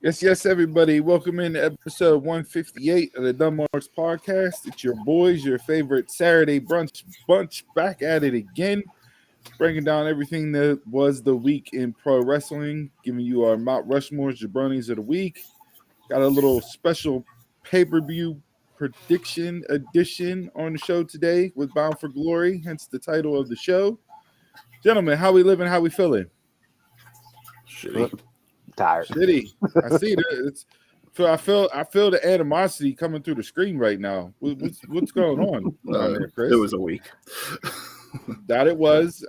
Yes, everybody. Welcome in to episode 158 of the Dunmarks podcast. It's your boys, your favorite Saturday brunch bunch, back at it again, breaking down everything that was the week in pro wrestling, giving you our Mount Rushmore's Jabronis of the week. Got a little special pay-per-view prediction edition on the show today with Bound for Glory, hence the title of the show. Gentlemen, how we living? How we feeling? Shitty. Tired. Shitty. I see that. I feel the animosity coming through the screen right now. What's going on down there, Chris? It was a week. That it was.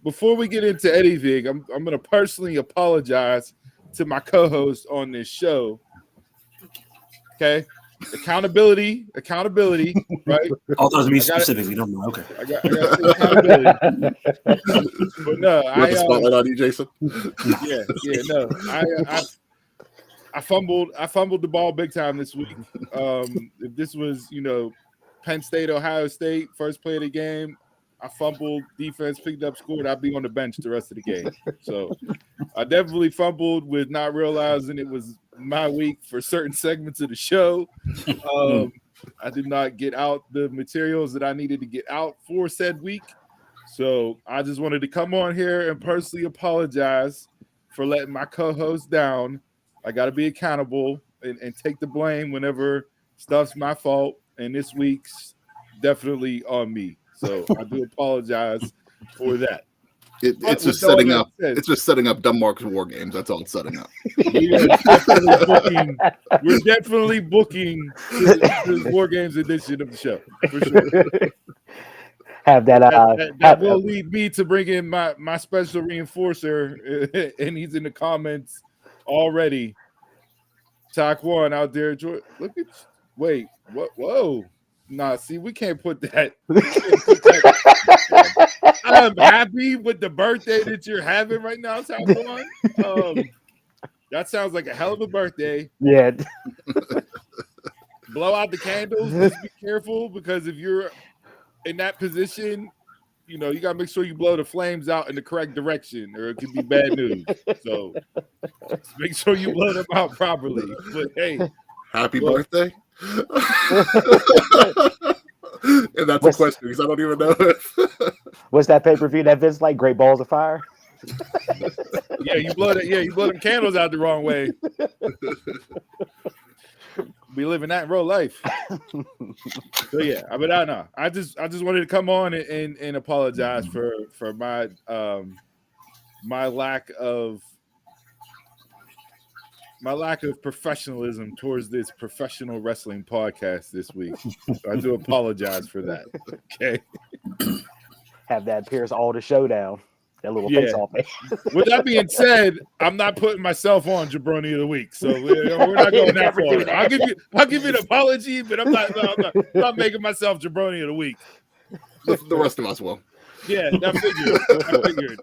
Before we get into anything, I'm going to personally apologize to my co-host on this show. Okay, accountability, right? All those mean specifics. You don't know. Okay. I got accountability. But no, Put the spotlight on you, Jason. No. I fumbled the ball big time this week. If this was, Penn State, Ohio State, first play of the game, I fumbled, defense picked up, scored, I'd be on the bench the rest of the game. So I definitely fumbled with not realizing it was my week for certain segments of the show. I did not get out the materials that I needed to get out for said week. So I just wanted to come on here and personally apologize for letting my co-host down. I got to be accountable and take the blame whenever stuff's my fault. And this week's definitely on me. So I do apologize for that. It's just setting up. It's just setting up Dunmarks War Games. That's all it's setting up. We're definitely booking the War Games edition of the show for sure. Have that will lead me to bring in my special reinforcer, and he's in the comments already. Taquan out there. Look at. Wait. What? Whoa. Nah, see, we can't put that. I'm happy with the birthday that you're having right now, Taquan. That sounds like a hell of a birthday. Yeah. Blow out the candles. Just be careful, because if you're in that position, you got to make sure you blow the flames out in the correct direction, or it could be bad news. So make sure you blow them out properly. But hey, happy birthday. And that's a question, because I don't even know. What's that pay-per-view that Vince like? Great Balls of Fire? You blow them candles out the wrong way. We living that in real life. So yeah, but I know. I just wanted to come on and apologize for my my lack of professionalism towards this professional wrestling podcast this week. So I do apologize for that. Okay. Have that Pierce all the showdown. That little face off. With that being said, I'm not putting myself on Jabroni of the week, so we're not going that far. I'll give you an apology, but I'm not making myself Jabroni of the week. The rest of us will. Yeah, I figured.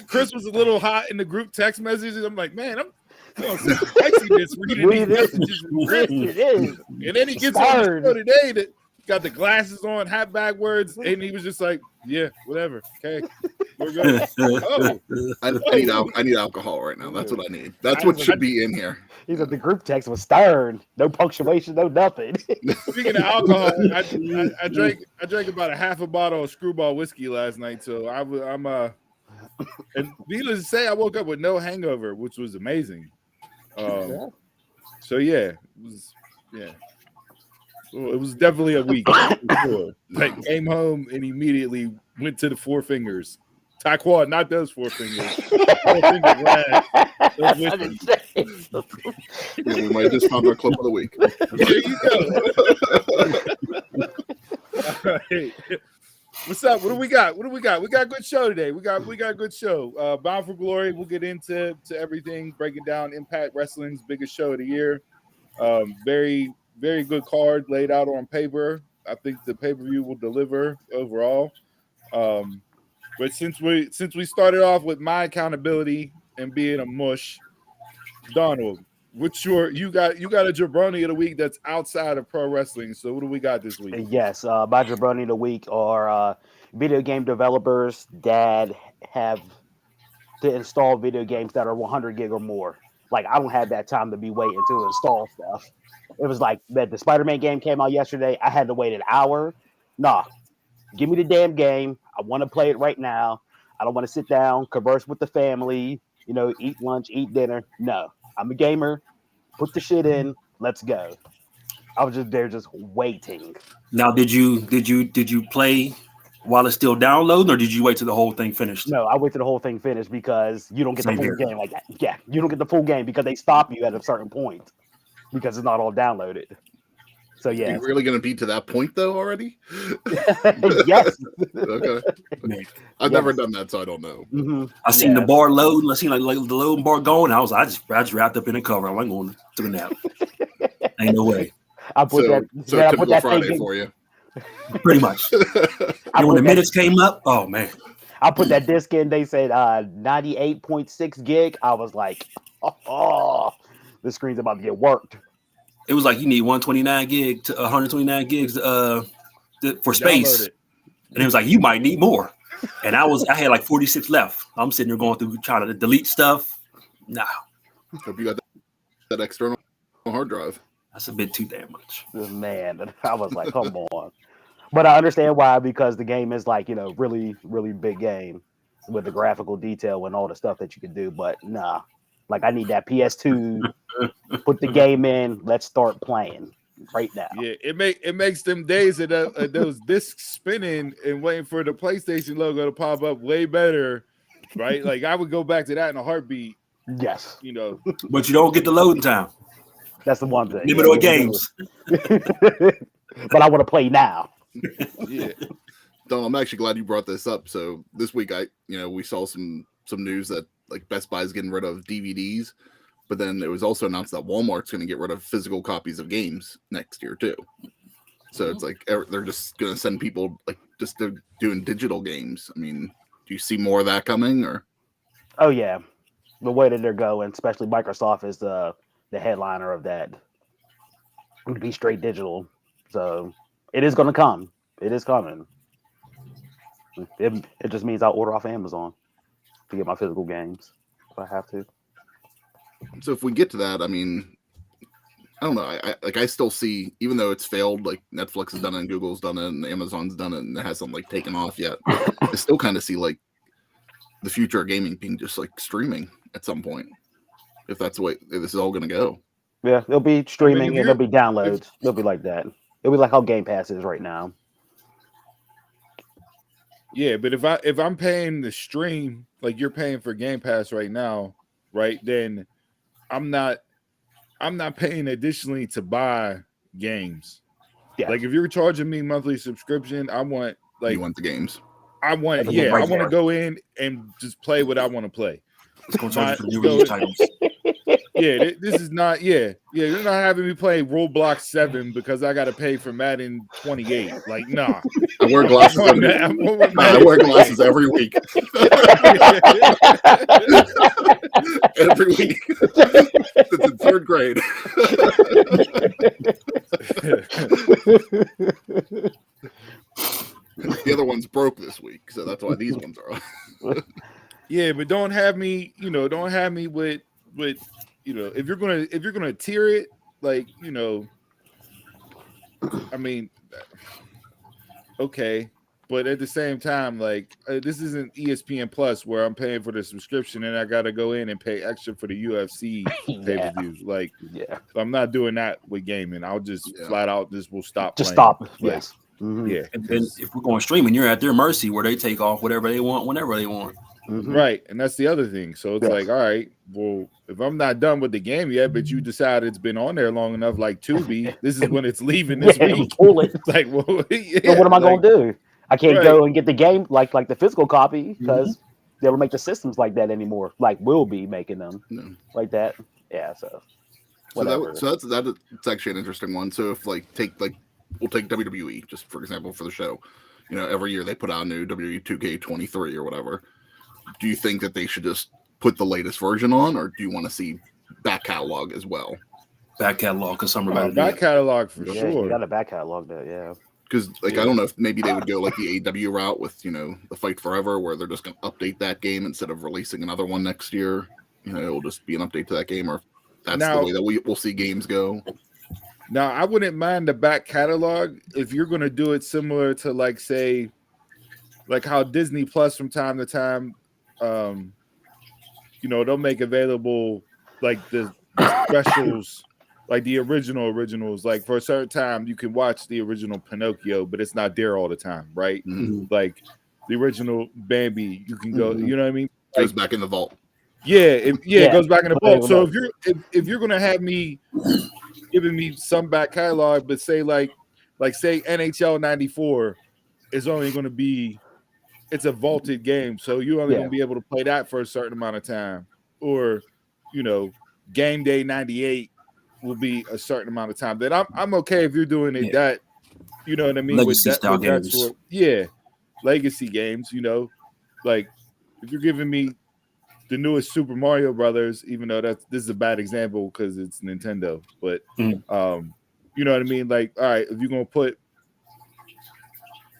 Chris was a little hot in the group text messages. I'm like, man, I'm feeling some spiciness reading these messages from Chris. And then he gets on the show today that got the glasses on, hat backwards, and he was just like, yeah, whatever. Okay. We're good. I need alcohol right now. That's what I need. That's what should be in here. He said the group text was stern. No punctuation, no nothing. Speaking of alcohol, I drank about a half a bottle of Screwball whiskey last night. So I'm and needless to say, I woke up with no hangover, which was amazing. So yeah, it was definitely a week. Sure. Like, came home and immediately went to the Four Fingers. Taquan, not those Four Fingers. We might just found our clip of the week. There you go. All right. What's up? What do we got? We got a good show today. We got a good show. Bound for Glory. We'll get into everything, breaking down Impact Wrestling's biggest show of the year. Very, very good card laid out on paper. I think the pay-per-view will deliver overall. But since we started off with my accountability and being a mush, Donald, you got a Jabroni of the week that's outside of pro wrestling. So what do we got this week? Yes, my Jabroni of the week are video game developers that have to install video games that are 100 gig or more. Like I don't have that time to be waiting to install stuff. It was like that the Spider-Man game came out yesterday. I had to wait an hour. Nah, give me the damn game. I want to play it right now. I don't want to sit down, converse with the family, eat lunch, eat dinner. No, I'm a gamer. Put the shit in. Let's go. I was just there, just waiting. Now, did you play while it's still downloading, or did you wait till the whole thing finished? No, I wait till the whole thing finished because you don't get Same the full here. game like that. Yeah, you don't get the full game because they stop you at a certain point because it's not all downloaded. So Are yeah, you really going to be to that point though already? yes. Okay. Man, I've never done that, so I don't know. Mm-hmm. I seen the bar load. I seen like the loading bar going. I just wrapped up in the cover. I'm like going to the nap. Ain't no way. I put So I put typical that Friday thing in, for you. Pretty much. And when the minutes came up, oh man, I put that disc in. They said 98.6 gig. I was like, oh, the screen's about to get worked. it was like you need 129 gig to 129 gigs for space, Download it. and it was like you might need more. And I had like 46 left. I'm sitting there going through trying to delete stuff. Nah, Hope you got that external hard drive. that's a bit too damn much. Man, I was like, come on. But I understand why, because the game is like, really, really big game with the graphical detail and all the stuff that you can do. But nah, like I need that PS2, put the game in, let's start playing right now. Yeah, it makes them days of those discs spinning and waiting for the PlayStation logo to pop up way better, right? Like I would go back to that in a heartbeat. Yes, But you don't get the loading time. that's the one thing. Limit on games. But I want to play now. Yeah, Don, I'm actually glad you brought this up. So this week, we saw some news that like Best Buy is getting rid of DVDs, but then it was also announced that Walmart's going to get rid of physical copies of games next year too. So it's like they're just going to send people like just doing digital games. I mean, do you see more of that coming or? Oh yeah, the way that they're going, especially Microsoft is the headliner of that. It would be straight digital, so it is going to come. It is coming. It just means I'll order off Amazon to get my physical games if I have to. So if we get to that, I mean, I don't know. I still see, even though it's failed, like Netflix has done it and Google's done it and Amazon's done it and it hasn't like taken off yet. I still kind of see like the future of gaming being just like streaming at some point. If that's the way this is all going to go. Yeah, it'll be streaming if and there'll be downloads. It'll be like that. It'll be like how Game Pass is right now. yeah. But if I'm paying the stream like you're paying for Game Pass right now, right? Then I'm not paying additionally to buy games. Yeah. Like if you're charging me monthly subscription, I want You want the games. I want That's I right want to there. go in and just play what I want to play. It's going to charge you for new So- release titles. Yeah, this is not. Yeah. You're not having me play Roblox 7 because I got to pay for Madden 28. Like, nah. I wear glasses. I wear glasses every week. Every week. It's in third grade. The other one's broke this week, so that's why these ones are. Yeah, but don't have me with if you're gonna tier it, like, I mean, okay, but at the same time, like this isn't ESPN Plus where I'm paying for the subscription and I gotta go in and pay extra for the UFC pay-per-views. Like, Yeah. I'm not doing that with gaming. I'll just flat out will stop. Just playing. stop. Like, Yes. Mhm. Yeah. And then if we're going streaming, you're at their mercy where they take off whatever they want, whenever they want. Mhm. Right, and that's the other thing. So it's Yes. like, all right, well, if I'm not done with the game yet, but you decide it's been on there long enough, like Tubi, this is when it's leaving this Yeah, week. pull it. Like, well, So what am I like, gonna do? I can't Right. go and get the game like the physical copy because they don't make the systems like that anymore. Like we'll be making them No. like that. Yeah. So whatever. So that's actually an interesting one. So if we'll take WWE just for example for the show. Every year they put out a new WWE 2K23 or whatever. Do you think that they should just put the latest version on, or do you want to see back catalog as well? Back catalog, because some about back catalog for yeah, sure. you got to back catalog that. Yeah. Because I don't know if maybe they would go like the AW route with the Fight Forever, where they're just going to update that game instead of releasing another one next year. it'll just be an update to that game, or that's Now- the way that we'll see games go. Now, I wouldn't mind the back catalog if you're going to do it similar to, like, say, like how Disney Plus from time to time, they'll make available like the specials, like the originals. Like for a certain time, you can watch the original Pinocchio, but it's not there all the time, right? Mhm. Like the original Bambi, you can go. Mhm. You know what I mean? Goes back in the vault. It goes back in the Put it vault. So in if you're gonna have me giving me some back catalog, but say like say NHL '94 is only going to be, it's a vaulted game, so you're only going to be able to play that for a certain amount of time, or Game Day '98 will be a certain amount of time. Then I'm okay if you're doing it that, you know what I mean, Legacy with style that games. sort, legacy games. Like if you're giving me the newest Super Mario Brothers, even though this is a bad example because it's Nintendo, but you know what I mean? Like, all right, if you're gonna put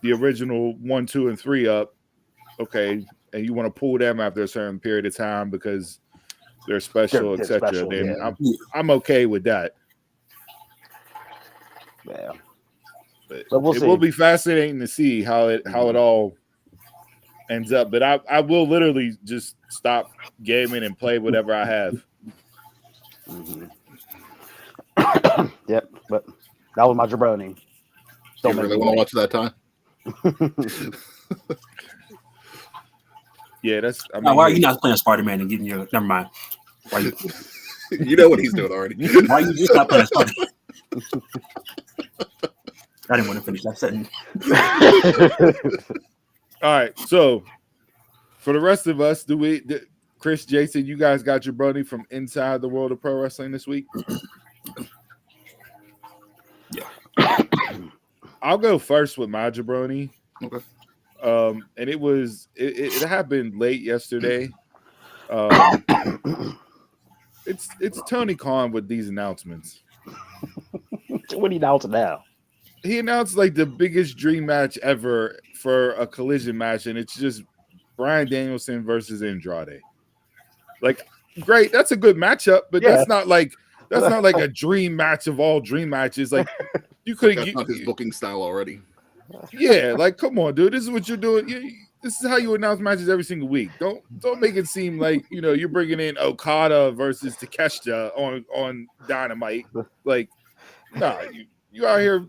the original 1, 2, and 3 up, okay, and you want to pull them after a certain period of time because they're special, They're etc., special, then yeah. I'm okay with that. Yeah. But So we'll it see. will be fascinating to see how it all ends up. But I will literally just stop gaming and play whatever I have. Mhm. Yep, but that was my jabroni. You really want to watch that time? Yeah, that's. I mean, Now, why are you not playing Spider-Man and getting your? Never mind. Why you? You know what he's doing already. Why are you just not playing Spider-Man? I didn't want to finish that sentence. All right, so for the rest of us, Chris, Jason, you guys got your brony from inside the world of pro wrestling this week? Yeah. I'll go first with my jabroni. Okay. And it happened late yesterday. It's Tony Khan with these announcements. What are you announcing now? He announced like the biggest dream match ever for a collision match, and it's just Bryan Danielson versus Andrade. Like, great, that's a good matchup, but that's not like a dream match of all dream matches. Like, you could That's not his booking style already. yeah, like come on, dude. This is what you're doing. This is how you announce matches every single week. Don't make it seem like you're bringing in Okada versus Takeshita on Dynamite. Like, nah, you out here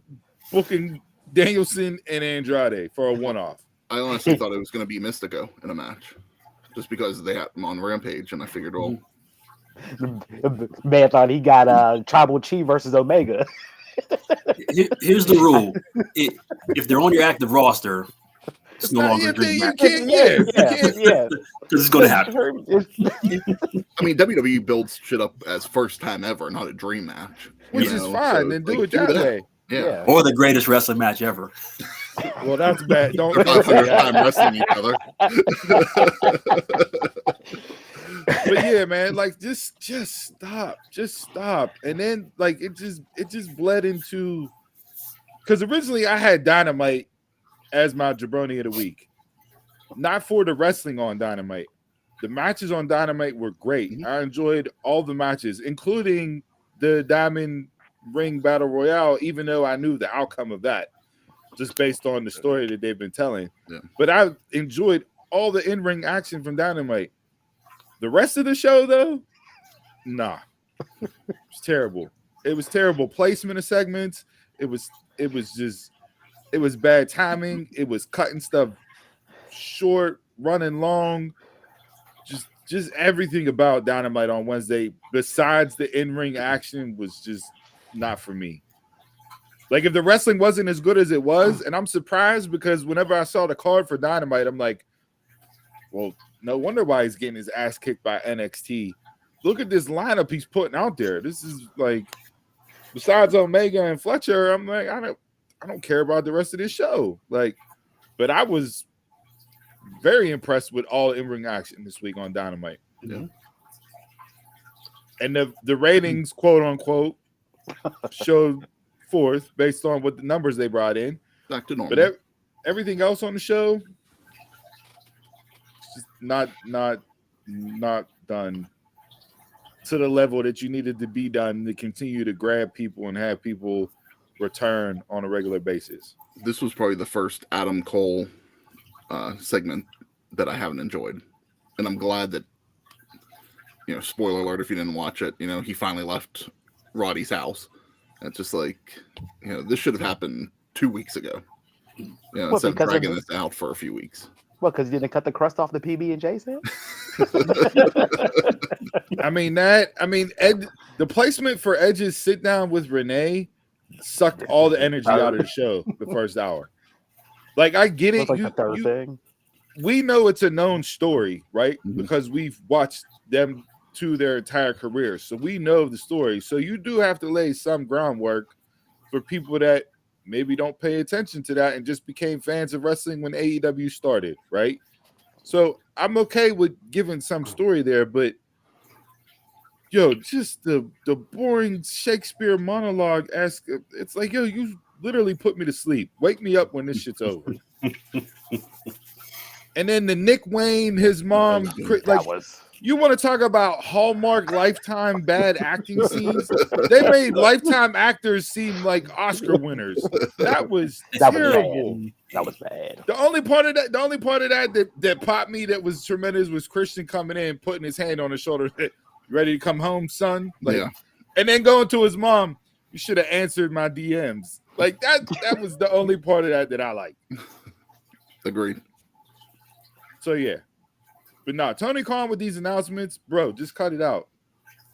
booking Danielson and Andrade for a one-off. I honestly thought it was going to be Mystico in a match, just because they had him on Rampage, and I figured, well, Man thought he got Tribal Chi versus Omega. Here's the rule: if they're on your active roster, it's no longer a dream match Yeah. because it's going to happen. I mean, WWE builds shit up as first time ever, not a dream match, Which is fine. Then do it that way. Yeah. Or the greatest wrestling match ever. Well, that's bad. Don't They're not say first that. time wrestling each other. But yeah, man, like just stop. And then like it just bled into, because originally I had Dynamite as my jabroni of the week, not for the wrestling on Dynamite. The matches on Dynamite were great. I enjoyed all the matches, including the Diamond Ring Battle Royale, even though I knew the outcome of that, just based on the story that they've been telling. Yeah. But I enjoyed all the in-ring action from Dynamite. The rest of the show, though, nah, it's terrible. It was terrible placement of segments. It was bad timing. It was cutting stuff short, running long. Just everything about Dynamite on Wednesday, besides the in-ring action, was just not for me. Like, if the wrestling wasn't as good as it was, and I'm surprised because whenever I saw the card for Dynamite, I'm like, well, no wonder why he's getting his ass kicked by NXT. Look at this lineup he's putting out there. This is like, besides Omega and Fletcher, I'm like, I don't care about the rest of this show. Like, but I was very impressed with all in-ring action this week on Dynamite. Yeah. And the ratings, quote unquote, showed forth based on what the numbers they brought in. Back to normal. But everything else on the show, just not done to the level that you needed to be done to continue to grab people and have people return on a regular basis. This was probably the first Adam Cole segment that I haven't enjoyed, and I'm glad that, you know, spoiler alert if you didn't watch it, you know, he finally left Roddy's house. And it's just like, you know, this should have happened 2 weeks ago. You know, What, instead of because of dragging this out for a few weeks. What? Because you didn't cut the crust off the PB and J set? Ed, the placement for Edge's sit down with Renee sucked all the energy out of the show the first hour. Like, I get it. It's like the third thing. We know it's a known story, right? Mhm. Because we've watched them to their entire career. So we know the story. So you do have to lay some groundwork for people that maybe don't pay attention to that and just became fans of wrestling when AEW started, right? So I'm okay with giving some story there, but yo, just the boring Shakespeare monologue it's like, yo, you literally put me to sleep. Wake me up when this shit's over. And then the Nick Wayne, his mom, like, That was you want to talk about Hallmark Lifetime bad acting scenes? They made Lifetime actors seem like Oscar winners. That was terrible. That was bad. The only part of that popped me that was tremendous was Christian coming in, putting his hand on his shoulder. You ready to come home, son? Like, Yeah. and then going to his mom, you should have answered my DMs. Like that was the only part of that I liked. Agreed. So yeah. But no, Tony Khan with these announcements, bro, just cut it out.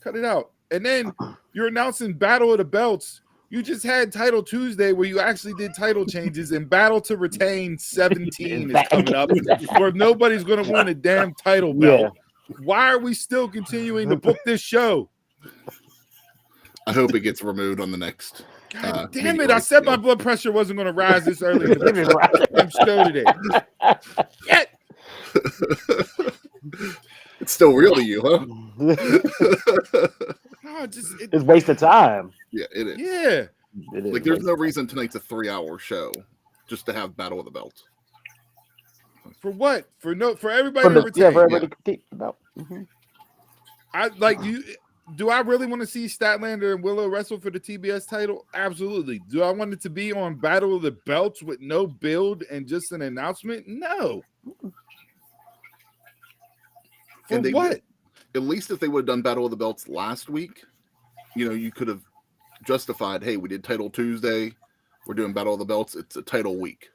Cut it out. And then you're announcing Battle of the Belts. You just had Title Tuesday where you actually did title changes, and Battle to Retain 17 is coming up where nobody's going to win a damn title belt. Why are we still continuing to book this show? I hope it gets removed on the next. God damn it. I said my blood pressure wasn't going to rise this early in the show today. Shit. It's still real to you, huh? No, It's waste of time. Yeah, it is. Yeah. It is Like, there's no reason tonight's a 3-hour show just to have Battle of the Belts. For what? For everybody for to the, retain. yeah, for everybody to keep the belt. Mhm. I like you. Do I really want to see Statlander and Willow wrestle for the TBS title? Absolutely. Do I want it to be on Battle of the Belts with no build and just an announcement? No. For And they what? At least if they would have done Battle of the Belts last week, you know, you could have justified, hey, we did Title Tuesday, we're doing Battle of the Belts, it's a title week.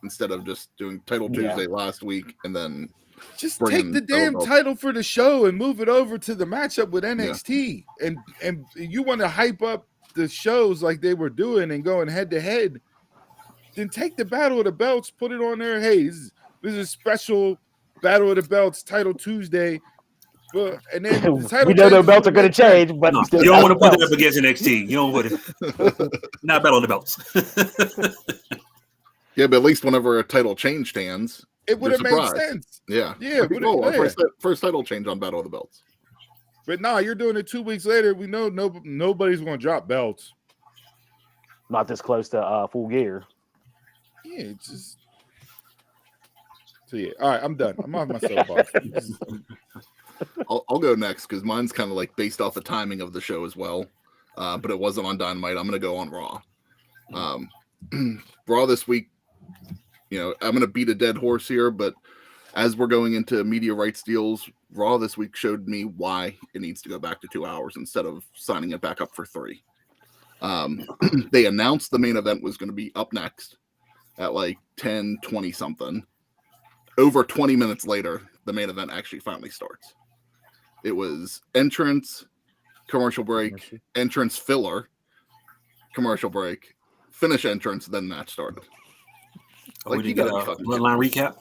Instead of just doing Title Tuesday last week and then Just bring take in the damn Belts. title for the show and move it over to the matchup with NXT. And you want to hype up the shows like they were doing and going head to head, then take the Battle of the Belts, put it on there. Hey, this is a special Battle of the Belts Title Tuesday. And then the title We know their changes belts are going to change, but No, still you don't want to put that belts. up against NXT. You don't want to. Not Battle of the Belts. Yeah, but at least whenever a title change stands, It would you're have made surprised. sense. Yeah. Yeah, That'd be but cool. Our yeah. first title change on Battle of the Belts. But nah, you're doing it 2 weeks later. We know nobody's going to drop belts. Not this close to Full Gear. Yeah, it's just. So yeah, all right, I'm done. I'm off my soapbox. I'll go next because mine's kind of like based off the timing of the show as well. But it wasn't on Dynamite. I'm going to go on Raw. Raw this week, you know, I'm going to beat a dead horse here, but as we're going into media rights deals, Raw this week showed me why it needs to go back to 2 hours instead of signing it back up for 3. They announced the main event was going to be up next at like 10:20 something. Over 20 minutes later, the main event actually finally starts. It was entrance, commercial break, entrance filler, commercial break, finish entrance, then match started. Like, you you got gotta a be fucking bloodline recap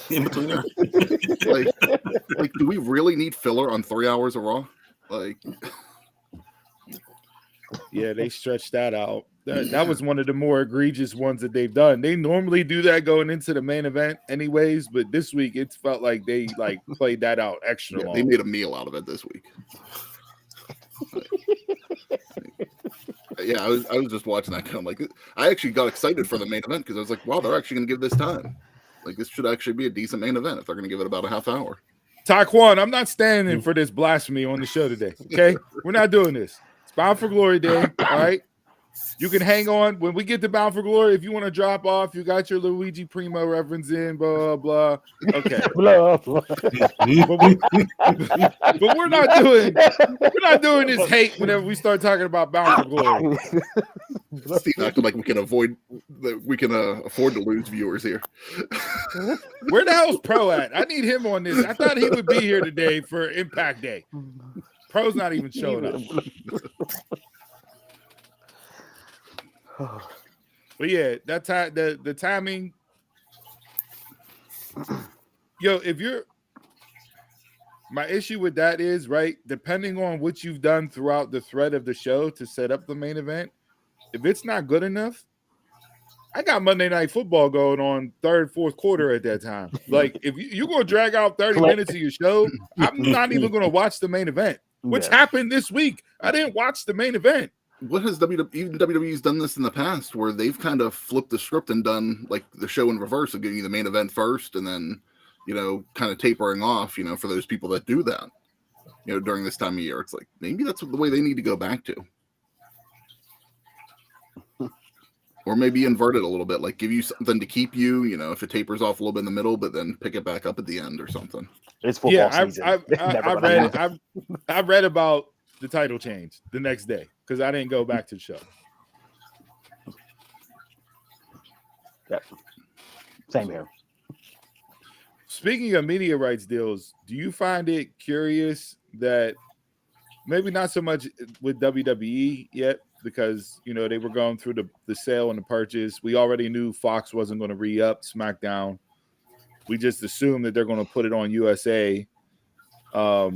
in between there. like, do we really need filler on 3 hours of Raw? Like, Yeah, they stretched that out. That was one of the more egregious ones that they've done. They normally do that going into the main event anyways, but this week it felt like they like played that out extra yeah, long. they made a meal out of it this week. Yeah, I was just watching that kind of like, I actually got excited for the main event because I was like, wow, they're actually going to give this time. Like, this should actually be a decent main event if they're going to give it about a half hour. Taekwon, I'm not standing for this blasphemy on the show today. Okay, we're not doing this. It's Bound for Glory Day. All right, you can hang on when we get to Bound for Glory. If you want to drop off, you got your Luigi Primo reference in, blah blah. Okay, Blah, blah. but we're not doing this hate whenever we start talking about Bound for Glory. Steve acting like we can afford to lose viewers here. Where the hell's Pro at? I need him on this. I thought he would be here today for Impact Day. Pro's not even showing up. But yeah, that time the timing. Yo, my issue with that is, right, depending on what you've done throughout the thread of the show to set up the main event, if it's not good enough, I got Monday Night Football going on third, fourth quarter at that time. Like, if you're going to drag out 30 minutes of your show, I'm not even going to watch the main event, which happened this week. I didn't watch the main event. What has WWE's done this in the past, where they've kind of flipped the script and done like the show in reverse of giving you the main event first, and then kind of tapering off, for those people that do that, during this time of year. It's like maybe that's the way they need to go back to. Or maybe invert it a little bit, like give you something to keep you, if it tapers off a little bit in the middle, but then pick it back up at the end or something. It's football season. I read about the title change the next day because I didn't go back to the show. Yep. Same here. Speaking of media rights deals, do you find it curious that maybe not so much with WWE yet, because they were going through the sale and the purchase. We already knew Fox wasn't going to re-up SmackDown. We just assumed that they're going to put it on USA. But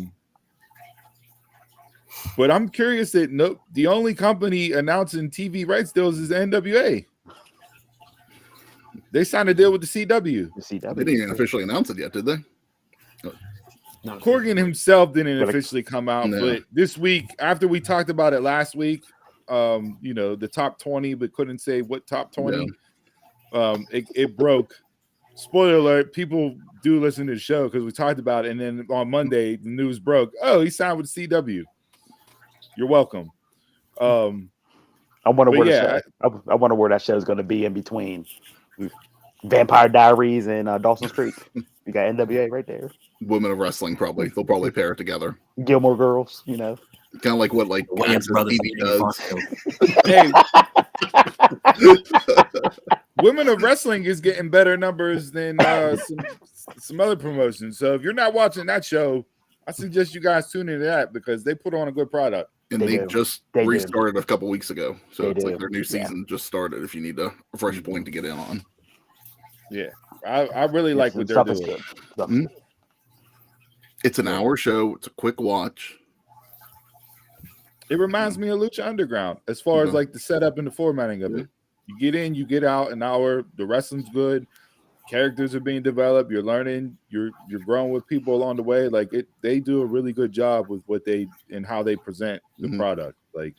I'm curious that the only company announcing TV rights deals is the NWA. They signed a deal with the CW. They didn't even officially announce it yet, did they? No. Corgan himself didn't officially come out, but this week, after we talked about it last week, the top 20, but couldn't say what top 20. Yeah. It broke. Spoiler alert, people do listen to the show because we talked about it, and then on Monday the news broke. Oh, he signed with CW. You're welcome. I wonder where that show is going to be in between Vampire Diaries and Dawson's Creek. You got NWA right there. Women of Wrestling, probably. They'll probably pair it together. Gilmore Girls, Kind of like what Kansas Brothers TV does. Hey, Women of Wrestling is getting better numbers than some other promotions. So if you're not watching that show, I suggest you guys tune into that because they put on a good product. And they just restarted a couple weeks ago. So it's like their new season just started if you need a fresh point to get in on. Yeah. I really like what they're doing. Mm-hmm. It's an hour show. It's a quick watch. It reminds me of Lucha Underground as far as like the setup and the formatting of it. You get in, you get out an hour. The wrestling's good. Characters are being developed. You're learning. You're growing with people along the way. Like they do a really good job with what they and how they present the product. Like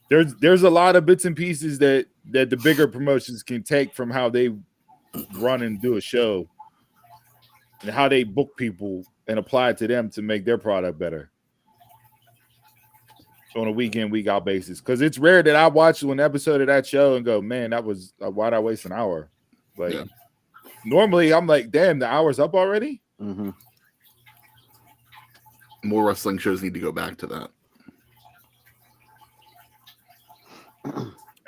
there's a lot of bits and pieces that the bigger promotions can take from how they run and do a show and how they book people and apply it to them to make their product better on a week in, week out basis. Because it's rare that I watch one episode of that show and go, man, that was why'd I waste an hour? Like normally I'm like, damn, the hour's up already. Mm-hmm. More wrestling shows need to go back to that.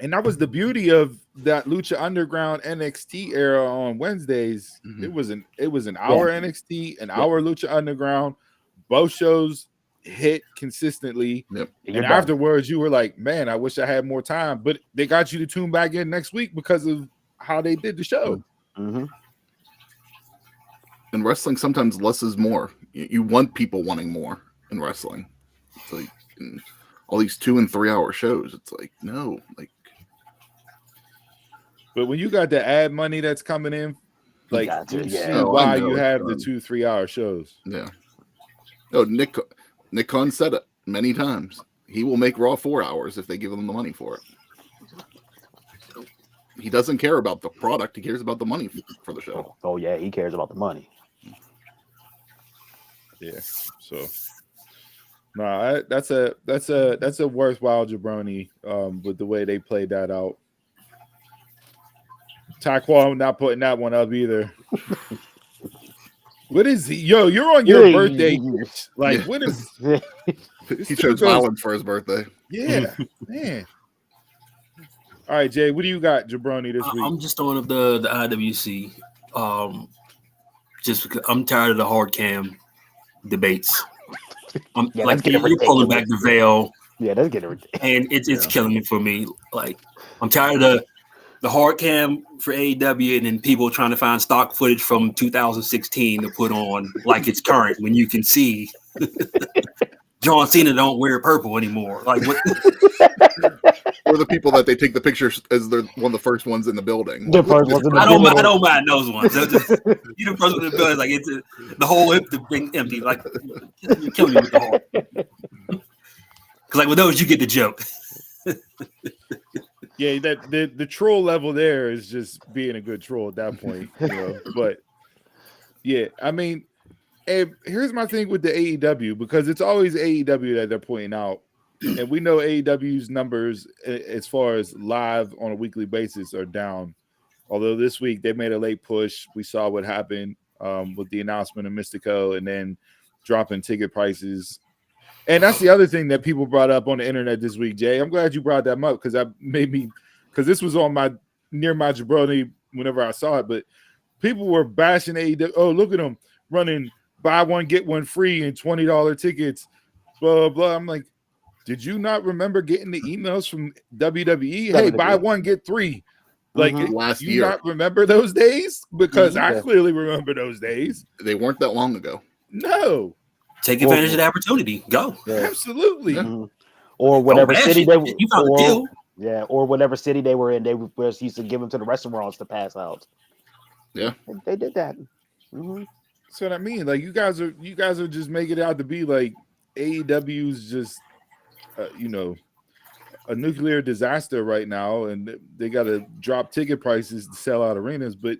And that was the beauty of that Lucha Underground NXT era on Wednesdays. Mm-hmm. It was an hour NXT, an hour Lucha Underground. Both shows hit consistently. Yep. And afterwards, you were like, man, I wish I had more time. But they got you to tune back in next week because of how they did the show. Mm-hmm. In wrestling, sometimes less is more. You want people wanting more in wrestling. It's like all these 2 and 3 hour shows. It's like, no, like. But when you got the ad money that's coming in, like you see why you have the 2-3 hour shows. Yeah. Oh, Nick Khan said it many times. He will make Raw 4 hours if they give him the money for it. He doesn't care about the product. He cares about the money for the show. Oh yeah, he cares about the money. Yeah. So no, that's a worthwhile jabroni with the way they played that out. Taquan not putting that one up either. What is he? Yo, you're on your birthday. Like, what is He chose violence for his birthday. Yeah, man. All right, Jay, what do you got, jabroni, this week? I'm just throwing up the IWC. Just because I'm tired of the hard cam debates. Like you're pulling back the veil. Yeah, that's getting ridiculous. And it's killing it for me. Like I'm tired of the hard cam for AEW and then people trying to find stock footage from 2016 to put on like it's current when you can see John Cena don't wear purple anymore. Like what? Or the people that they take the pictures as they're one of the first ones in the building. The first ones in the I don't mind those ones. Just, you the first one in the building, like it's the whole thing empty. Like you're killing me with the whole. Because like with those, you get the joke. Yeah, that the troll level there is just being a good troll at that point. You know? But yeah, I mean, and here's my thing with the AEW, because it's always AEW that they're pointing out. And we know AEW's numbers as far as live on a weekly basis are down. Although this week they made a late push. We saw what happened with the announcement of Mystico and then dropping ticket prices. And that's the other thing that people brought up on the internet this week, Jay. I'm glad you brought that up because this was on near my jabroni whenever I saw it. But people were bashing AEW. Oh, look at them running buy one, get one free and $20 tickets, blah, blah, blah. I'm like, did you not remember getting the emails from WWE? Hey, buy one, get three. Like, last you year. Not remember those days? Because I clearly remember those days. They weren't that long ago. No. Take advantage of the opportunity. Go. Yeah. Absolutely. Mm-hmm. Or whatever city they were. You found a deal. Yeah, or whatever city they were in, they were used to give them to the restaurants to pass out. Yeah, they did that. Mm-hmm. So what I mean, like you guys are just making it out to be like AEW's just a nuclear disaster right now, and they got to drop ticket prices to sell out arenas. But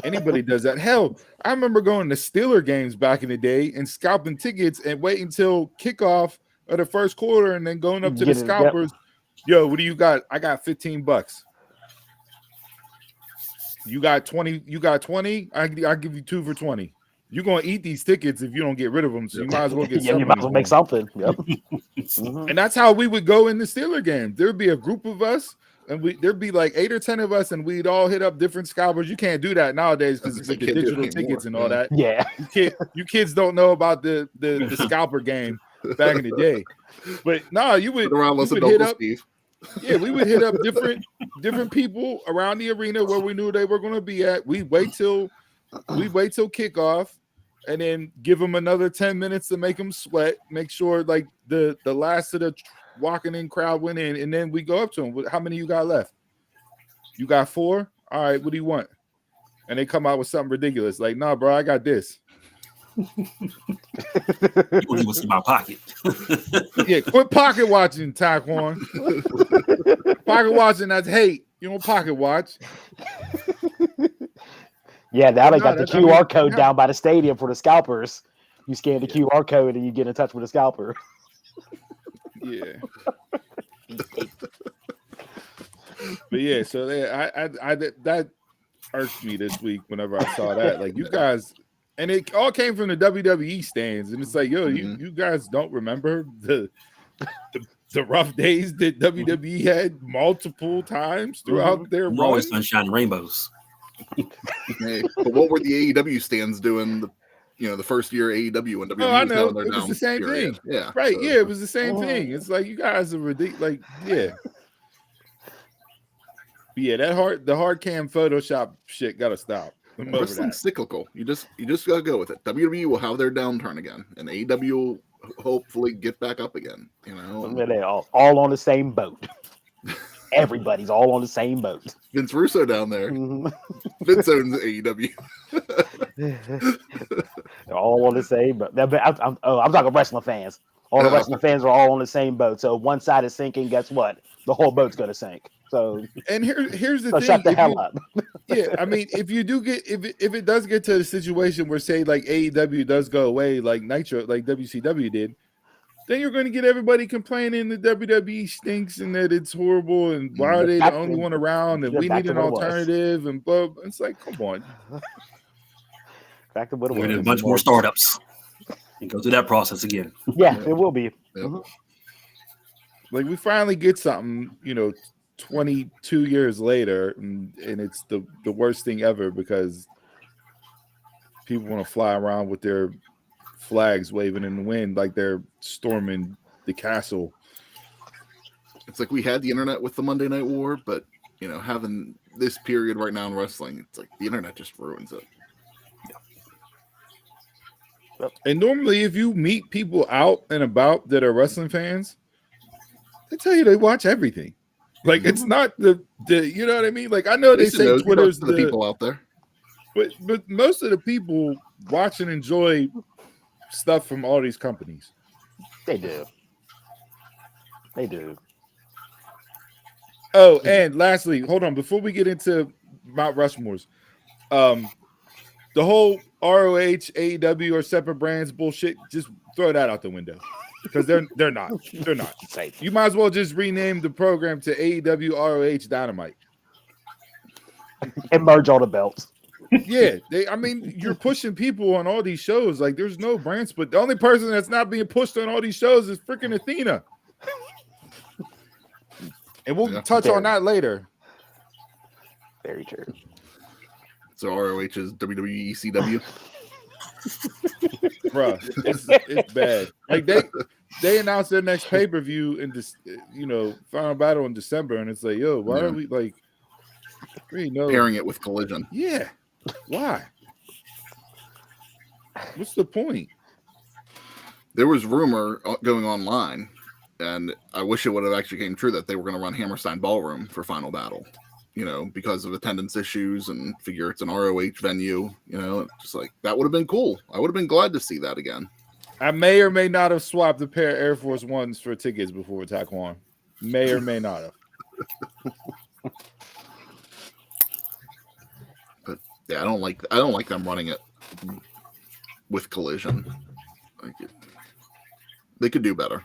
anybody does that. Hell, I remember going to Steeler games back in the day and scalping tickets and waiting until kickoff of the first quarter and then going up to the scalpers. Yo, what do you got? I got $15. You got 20. You got 20. I give you 2 for 20. You're gonna eat these tickets if you don't get rid of them. So you might as well get. You might as well make something. Yep. And that's how we would go in the Steeler game. There'd be a group of us, and there'd be like 8 or 10 of us, and we'd all hit up different scalpers. You can't do that nowadays because it's like the digital tickets and all that. Yeah, you kids don't know about the scalper game back in the day. But no, you would hit up. Steve. Yeah, we would hit up different people around the arena where we knew they were going to be at. We wait till kickoff, and then give them another 10 minutes to make them sweat. Make sure like the last of the walking in crowd went in, and then we go up to them. How many you got left? You got 4. All right, what do you want? And they come out with something ridiculous like, "Nah, bro, I got this." You want to see my pocket? Yeah, quit pocket watching, Taquan. Pocket watching, that's hate. You don't pocket watch. Yeah, now they got the QR code down by the stadium for the scalpers. You scan the QR code and you get in touch with the scalper. Yeah. But yeah, so that irked me this week whenever I saw that. Like you guys. And it all came from the WWE stands, and it's like, yo, you guys don't remember the rough days that WWE had multiple times throughout their run? Always sunshine and rainbows. Hey, but what were the AEW stands doing? The first year AEW and WWE. Oh, I know. It was the same thing. Yeah, right. So. Yeah, it was the same thing. It's like you guys are ridiculous. Like, yeah. Yeah, the hard cam Photoshop shit gotta stop. Wrestling's cyclical. You just gotta go with it. WWE will have their downturn again, and AEW will hopefully get back up again. They're all on the same boat. Everybody's all on the same boat. Vince Russo down there. Vince owns AEW. They're all on the same boat. I'm talking wrestling fans. All the wrestling fans are all on the same boat. So if one side is sinking, guess what? The whole boat's gonna sink. So, And here's the so thing. shut the if hell you- up. Yeah, I mean, if you do get if it does get to the situation where say like AEW does go away, like Nitro, like WCW did, then you're going to get everybody complaining that WWE stinks and that it's horrible and why are they the only one around and Yeah, we back need to an what it was. alternative and blah. It's like, come on. Back to what it We're was. in a bunch more startups and go through that process again. Yeah, it will be. Yep. Like we finally get something, 22 years later, and it's the worst thing ever because people want to fly around with their flags waving in the wind like they're storming the castle. It's like we had the internet with the Monday Night War, but having this period right now in wrestling, it's like the internet just ruins it. And normally, if you meet people out and about that are wrestling fans, they tell you they watch everything. Like it's not the you know what I mean? Like I know they Listen, say those- Twitter's the people out there. but most of the people watch and enjoy stuff from all these companies. They do. They do. Oh, and lastly, hold on, before we get into Mount Rushmore's, the whole ROH, AEW or separate brands bullshit, just throw that out the window. Because they're not. They're not. You might as well just rename the program to AEW ROH Dynamite. And merge all the belts. Yeah, you're pushing people on all these shows. Like, there's no brand split. The only person that's not being pushed on all these shows is freaking Athena. And we'll touch on that later. Very true. So ROH is WWE ECW. Bruh, it's bad. Like they announced their next pay-per-view in this, Final Battle in December, and it's like, yo, why are we like Pairing it with Collision? Yeah, why? What's the point? There was rumor going online, and I wish it would have actually came true that they were going to run Hammerstein Ballroom for Final Battle. Because of attendance issues and figure it's an ROH venue, just like that would have been cool. I would have been glad to see that again. I may or may not have swapped a pair of Air Force Ones for tickets before Attack One. May or may not have. But yeah, I don't like them running it with Collision. They could do better.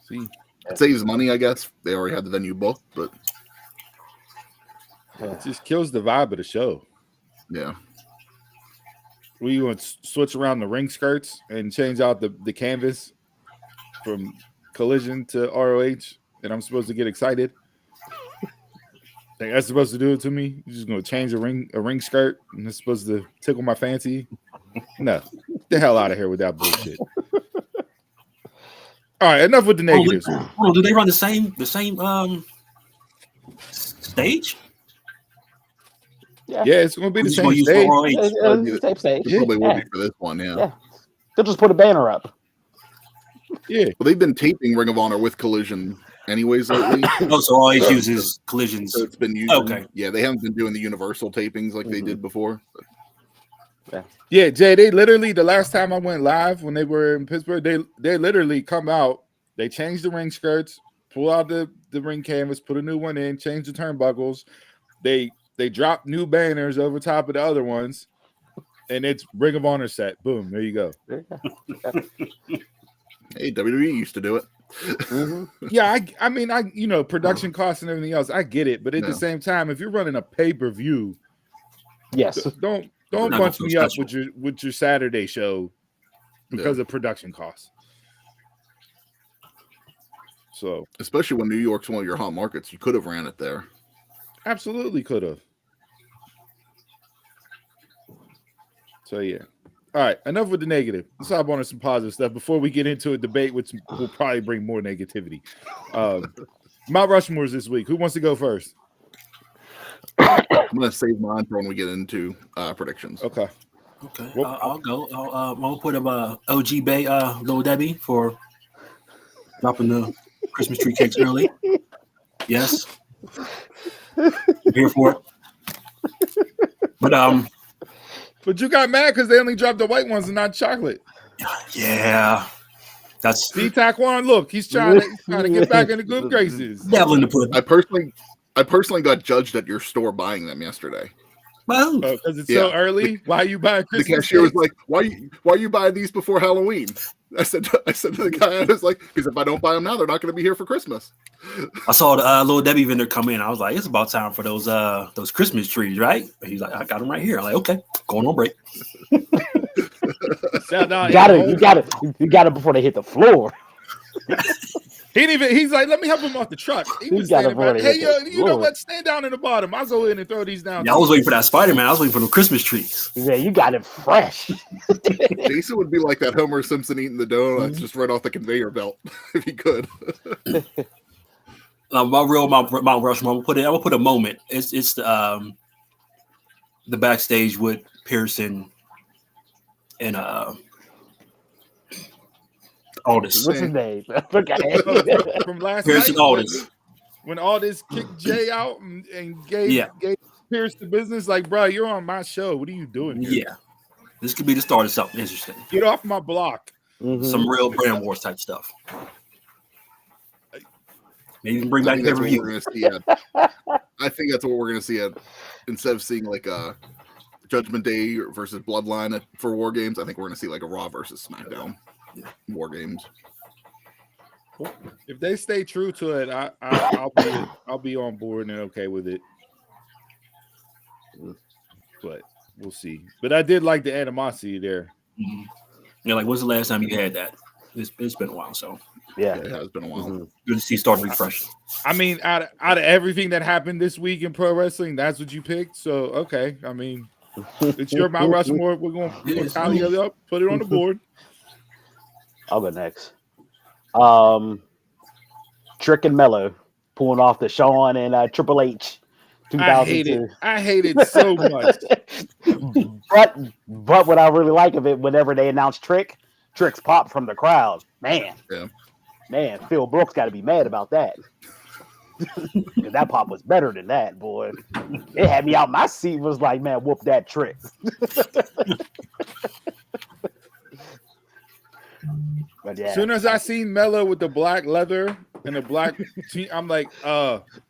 See, it saves money, I guess. They already had the venue booked, but it just kills the vibe of the show. Yeah. We want to switch around the ring skirts and change out the canvas from Collision to ROH, and I'm supposed to get excited. Think that's supposed to do it to me? You're just gonna change a ring skirt and it's supposed to tickle my fancy? No, get the hell out of here with that bullshit. All right, enough with the negatives. Do they run the same stage? Yeah, it's going to be the same use stage. Same stage. It probably will be for this one, yeah. They'll just put a banner up. Yeah. Well, they've been taping Ring of Honor with Collision anyways lately. Oh, so always uses Collisions. So it's been using, okay. Yeah, they haven't been doing the Universal tapings like they did before. Yeah, Jay, they literally, the last time I went live when they were in Pittsburgh, they literally come out, they change the ring skirts, pull out the ring canvas, put a new one in, change the turnbuckles. They drop new banners over top of the other ones, and it's Ring of Honor set. Boom, there you go. Hey, WWE used to do it. Yeah, I mean, production costs and everything else, I get it, but at the same time, if you're running a pay-per-view, yes, don't bunch me up with your Saturday show because of production costs. So, especially when New York's one of your hot markets, you could have ran it there. Absolutely could have. So yeah. All right, enough with the negative. Let's hop on to some positive stuff before we get into a debate, which will probably bring more negativity. Mount Rushmore's this week. Who wants to go first? I'm going to save mine for when we get into predictions. Okay. Well, I'll go. I'll put up OG Bay, Little Debbie for dropping the Christmas tree cakes early. Yes. I'm here for it. But you got mad because they only dropped the white ones and not chocolate. Yeah. That's See, Taquan, look, he's trying to get back in the good graces. devil in the pudding. I personally got judged at your store buying them yesterday. Well, Because it's so early. Why you buying The Christmas? cashier was cakes? like, "Why you buying these before Halloween?" I said to the guy, I was like, "Because if I don't buy them now, they're not going to be here for Christmas." I saw the little Debbie vendor come in. I was like, it's about time for those Christmas trees, right? And he's like, I got them right here. I'm like, okay, going on break. Shout out, You got it before they hit the floor. He didn't even. He's like, let me help him off the truck. He was got standing it before back. they Hey, hit yo, the you know floor. what? Stand down in the bottom. I'll go in and throw these down. Yeah, I was waiting for that Spider-Man. I was waiting for the Christmas trees. Yeah, you got it fresh. Jason would be like that Homer Simpson eating the donuts just right off the conveyor belt if he could. My Mount Rushmore. I'm gonna put a moment. It's the backstage with Pearson and Aldis. What's his name? Okay. From last Pearson night Aldis. when Aldis kicked Jay out and gave Pierce the business. Like, bro, you're on my show. What are you doing here? Yeah, this could be the start of something interesting. Get off my block. Mhm. Some real brand wars type stuff. Maybe you can bring I back think the that's what we're review. going to see I think that's what we're going to see instead of seeing like a Judgment Day versus Bloodline for War Games. I think we're going to see like a Raw versus SmackDown War Games. If they stay true to it, I'll be on board and okay with it. But we'll see. But I did like the animosity there. Mhm. Yeah, like when's the last time you had that? It's been a while, so Yeah. It has been a while. Mhm. good to see start refreshing. I mean, out of everything that happened this week in pro wrestling, that's what you picked. So okay, I mean, it's your Mount Rushmore. We're gonna tally it up, put it on the board. I'll go next. Trick and Mello pulling off the Shawn and Triple H. I hate it. I hate it so much. But what I really like of it, whenever they announce Trick's pop from the crowd. Man, Phil Brooks got to be mad about that. 'Cause that pop was better than that, boy. It had me out my seat. Was like, man, whoop that Trick. But yeah, As soon as I seen Mello with the black leather and the black, I'm like,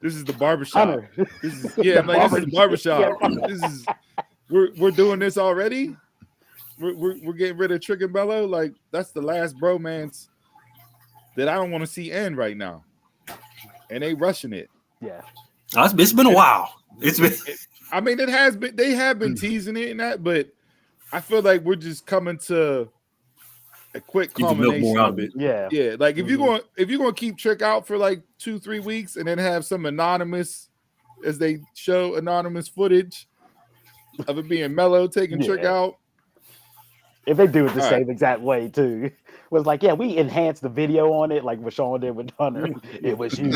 this is the barbershop. Hunter. This is I'm like, this is the barbershop. This is we're doing this already. We're getting rid of Trick and Mello. Like that's the last bromance that I don't want to see end right now. And they rushing it. Yeah. It's been a while. It's been. I mean, it has been. They have been teasing it and that, but I feel like we're just coming to a quick Get the milk culmination more out of it. Yeah. Yeah, like if you're going to keep Trick out for like 2-3 weeks and then have some anonymous, as they show anonymous footage of it being Mello taking Trick out. If they do it the All same exact way too, was like, yeah, we enhanced the video on it, like what Sean did with Hunter. It was you.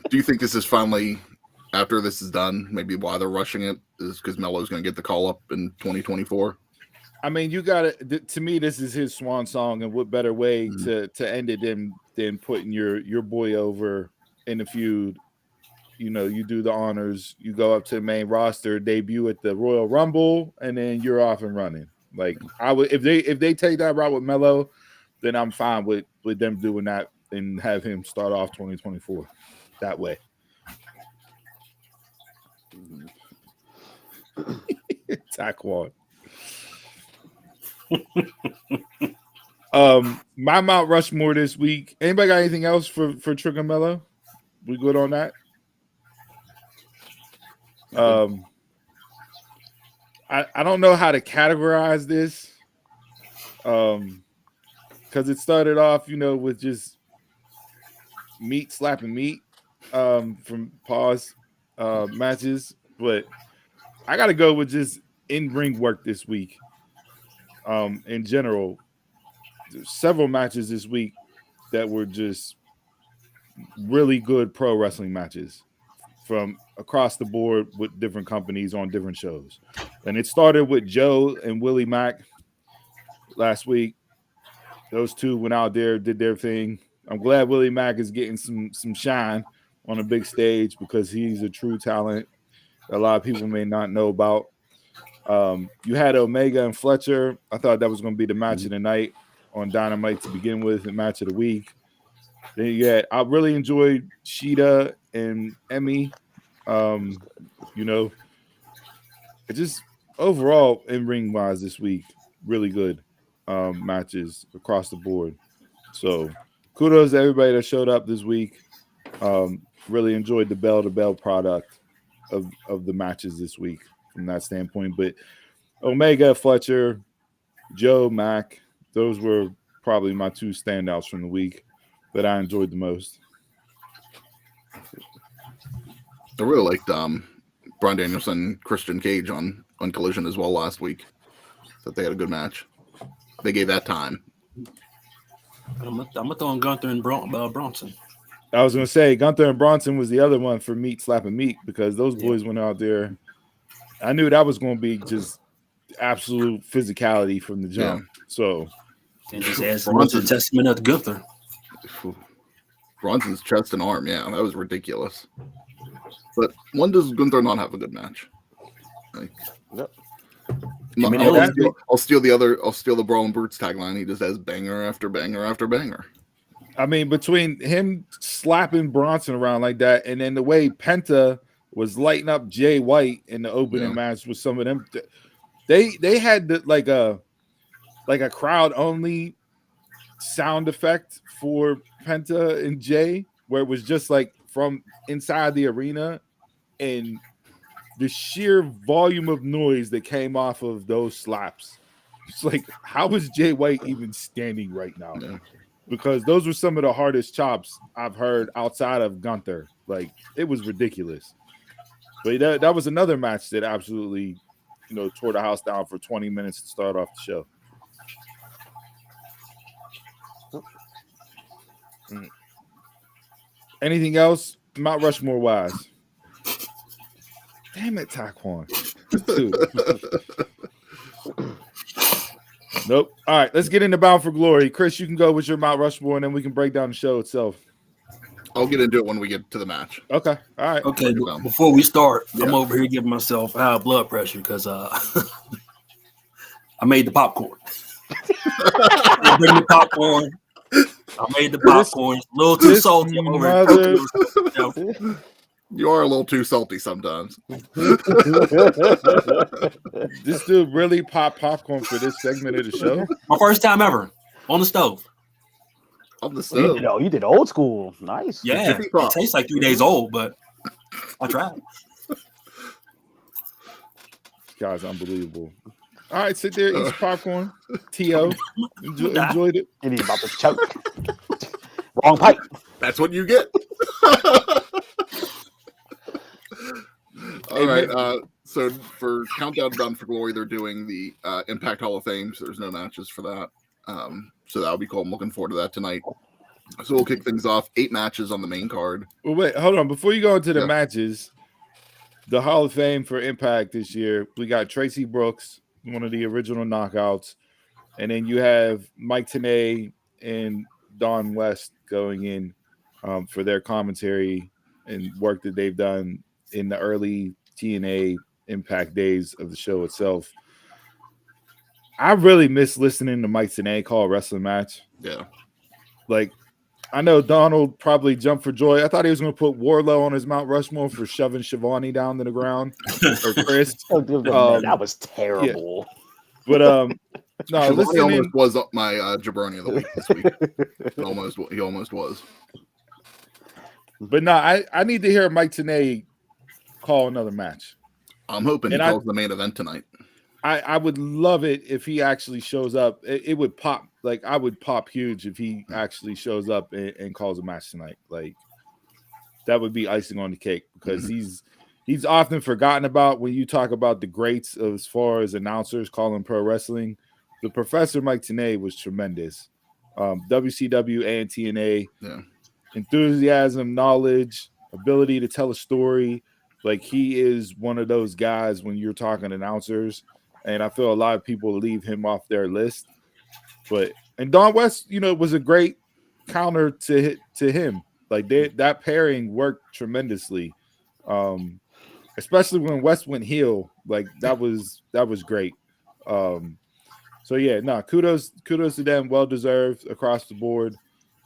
Do you think this is finally, after this is done, maybe why they're rushing it is because Mello's going to get the call up in 2024? I mean, you got to. To me, this is his swan song, and what better way to end it than putting your boy over in the feud. You know, you do the honors, you go up to the main roster, debut at the Royal Rumble, and then you're off and running. Like I would, if they take that route with Mello, then I'm fine with them doing that and have him start off 2024 that way. Taquan. My Mount Rushmore this week. Anybody got anything else for Trick and Mello? We good on that? I don't know how to categorize this. Because it started off, with just meat slapping meat from pause matches, but I got to go with just in-ring work this week. In general, there's several matches this week that were just really good pro wrestling matches from across the board with different companies on different shows. And it started with Joe and Willie Mack last week. Those two went out there, did their thing. I'm glad Willie Mack is getting some shine on a big stage because he's a true talent that a lot of people may not know about. You had Omega and Fletcher. I thought that was going to be the match of the night. on Dynamite to begin with, the match of the week. Then you had, I really enjoyed Sheeta and Emmy. You know, it just overall in ring wise this week, really good matches across the board. So kudos to everybody that showed up this week. Really enjoyed the bell to bell product of the matches this week from that standpoint. But Omega, Fletcher, Joe, Mac, those were probably my two standouts from the week that I enjoyed the most. I really liked Bryan Danielson, Christian Cage on Collision as well last week. That they had a good match. They gave that time. I'm gonna throw in Gunther and Bronson. I was gonna say Gunther and Bronson was the other one for Meat slapping Meat because those boys went out there. I knew that was going to be just absolute physicality from the jump. Yeah. So, and just as a testament of Gunther. Bronson's chest and arm, yeah, that was ridiculous. But when does Gunther not have a good match? Like, Yep. I'll steal the Brawling Brutes tagline. He just has banger after banger after banger. I mean, between him slapping Bronson around like that, and then the way Penta was lighting up Jay White in the opening match with some of them, they had like a crowd only sound effect for Penta and Jay, where it was just like from inside the arena, and the sheer volume of noise that came off of those slaps. It's like, how is Jay White even standing right now? Yeah. Because those were some of the hardest chops I've heard outside of Gunther. Like, it was ridiculous. But that was another match that absolutely, tore the house down for 20 minutes to start off the show. Anything else? Mount Rushmore wise. Damn it, Taquan. Nope. All right, let's get into Bound for Glory. Chris, you can go with your Mount Rushmore, and then we can break down the show itself. I'll get into it when we get to the match. Okay. All right. Okay. Before we start, I'm over here giving myself high blood pressure because I made the popcorn. I bring the popcorn. I made the popcorn. It's a little too salty. I'm over here. You are a little too salty sometimes. This dude really popped popcorn for this segment of the show. My first time ever on the stove. On the stove. You did old school. Nice. Yeah, it tastes like 3 days old, but I tried. Guys, unbelievable. All right, sit there, eat popcorn. T.O. Enjoyed it. And he's about to choke. Wrong pipe. That's what you get. All right. So for Countdown Bound for Glory, they're doing the Impact Hall of Fame. So there's no matches for that. So that'll be cool. I'm looking forward to that tonight. So we'll kick things off. 8 matches on the main card. Well, wait, hold on. Before you go into the matches, the Hall of Fame for Impact this year, we got Tracy Brooks, one of the original knockouts. And then you have Mike Tenay and Don West going in for their commentary and work that they've done in the early TNA Impact days of the show itself. I really miss listening to Mike Tenay call a wrestling match. Yeah. Like, I know Donald probably jumped for joy. I thought he was going to put Wardlow on his Mount Rushmore for shoving Shivani down to the ground. Or Chris. That was terrible. Yeah. But, no, he almost was my jabroni of the week this week. He almost was. But no, I need to hear Mike Tenay call another match. I'm hoping he calls the main event tonight. I would love it if he actually shows up. It would pop. Like, I would pop huge if he actually shows up and calls a match tonight. Like, that would be icing on the cake because he's often forgotten about when you talk about the greats as far as announcers calling pro wrestling. The Professor Mike Tenay was tremendous. WCW and TNA. Yeah. Enthusiasm, knowledge, ability to tell a story. Like, he is one of those guys when you're talking announcers, and I feel a lot of people leave him off their list. And Don West, was a great counter to him. Like, that pairing worked tremendously, especially when West went heel. Like, that was great. So So yeah, no, kudos to them, well deserved across the board.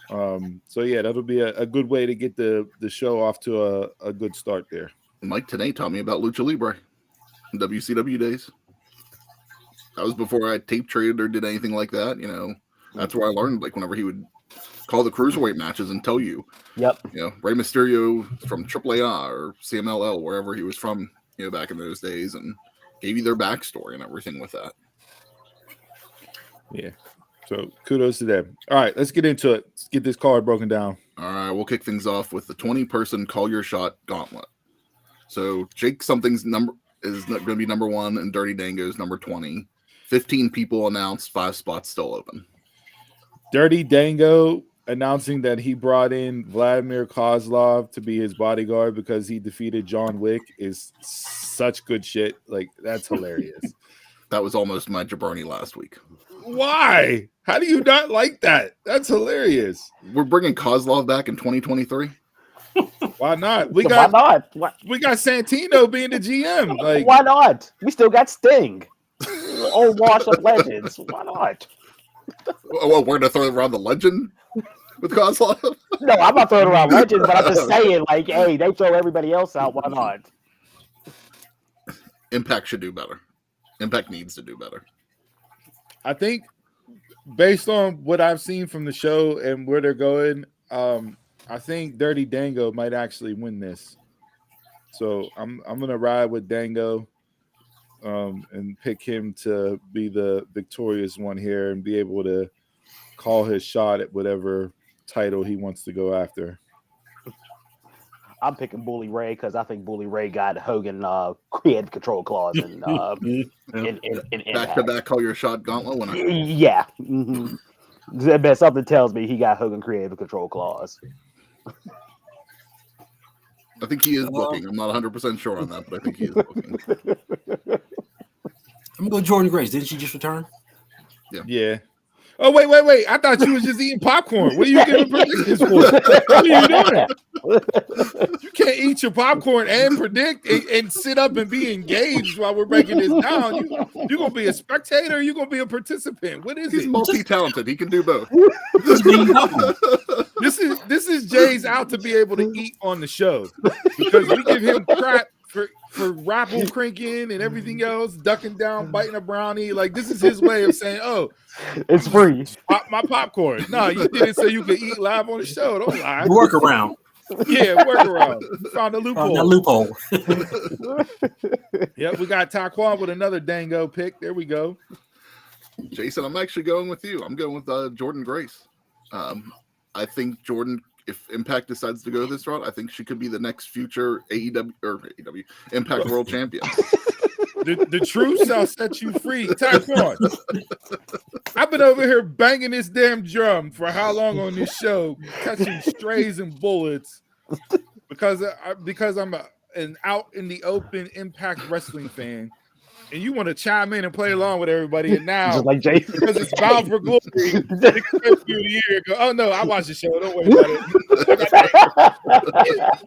So yeah, that'll be a good way to get the show off to a good start there. Mike today taught me about Lucha Libre, WCW days. That was before I tape traded or did anything like that. You know, that's where I learned. Like whenever he would call the cruiserweight matches and tell you, Yep. you know, Rey Mysterio from AAA or CMLL, wherever he was from, you know, back in those days, and gave you their backstory and everything with that. Yeah. So kudos to them. All right, let's get into it. Let's get this card broken down. All right, we'll kick things off with the 20-person Call Your Shot Gauntlet. So Jake Something's number is going to be number 1, and Dirty Dango's number 20. 15 people announced, 5 spots still open. Dirty Dango announcing that he brought in Vladimir Kozlov to be his bodyguard because he defeated John Wick is such good shit. Like, that's hilarious. That was almost my jabroni last week. Why? How do you not like that? That's hilarious. We're bringing Kozlov back in 2023. Why not? Why not? We got Santino being the GM. Like, why not? We still got Sting. Old washed up legends. Why not? Well, we're going to throw around the legend with Kozlov? No, I'm not throwing around legends, but I'm just saying, like, hey, they throw everybody else out. Why not? Impact should do better. Impact needs to do better. I think based on what I've seen from the show and where they're going, I think Dirty Dango might actually win this. So I'm gonna ride with Dango and pick him to be the victorious one here and be able to call his shot at whatever title he wants to go after. I'm picking Bully Ray because I think Bully Ray got Hogan creative control clause in Back to back Call Your Shot Gauntlet winner. Yeah. Mm-hmm. But something tells me he got Hogan creative control clause. I think he is booking. I'm not 100% sure on that, but I think he is booking. I'm going to go Jordan Grace. Didn't she just return? Yeah. Oh, wait. I thought you was just eating popcorn. What are you giving predictions for? What are you doing? You can't eat your popcorn and predict and sit up and be engaged while we're breaking this down. You going to be a spectator or you going to be a participant? What is He's it? multi-talented. He can do both. This is Jay's out to be able to eat on the show because we give him crap for rapple cranking and everything else, ducking down, biting a brownie. Like, this is his way of saying, oh, it's free. My popcorn. No, you did it so you could eat live on the show. Don't lie. Work around. Yeah, work around. Found a loophole. Yep, we got Taquan with another Dango pick. There we go. Jason, I'm actually going with you. I'm going with Jordan Grace. I think Jordan, if Impact decides to go this route, I think she could be the next future AEW Impact World Champion. The truth shall set you free. Taquan. I've been over here banging this damn drum for how long on this show, catching strays and bullets because I'm an out in the open Impact Wrestling fan. And you want to chime in and play along with everybody, and now just like Jason. because it's bound for glory, they expect you a year ago. Oh no, I watched the show. Don't worry about it.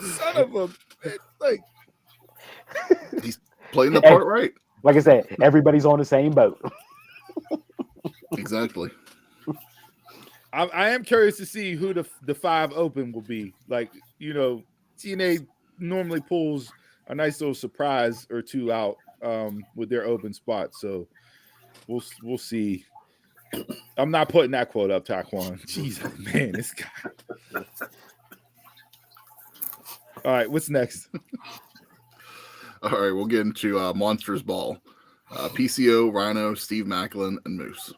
Son of a like. He's playing the part right. Like I said, everybody's on the same boat. Exactly. I am curious to see who the 5 open will be. Like, you know, TNA normally pulls a nice little surprise or two out with their open spots. So we'll see. I'm not putting that quote up, Taquan. Jesus, man, this guy. All right, what's next? All right, we'll get into Monsters Ball. PCO, Rhino, Steve Macklin, and Moose.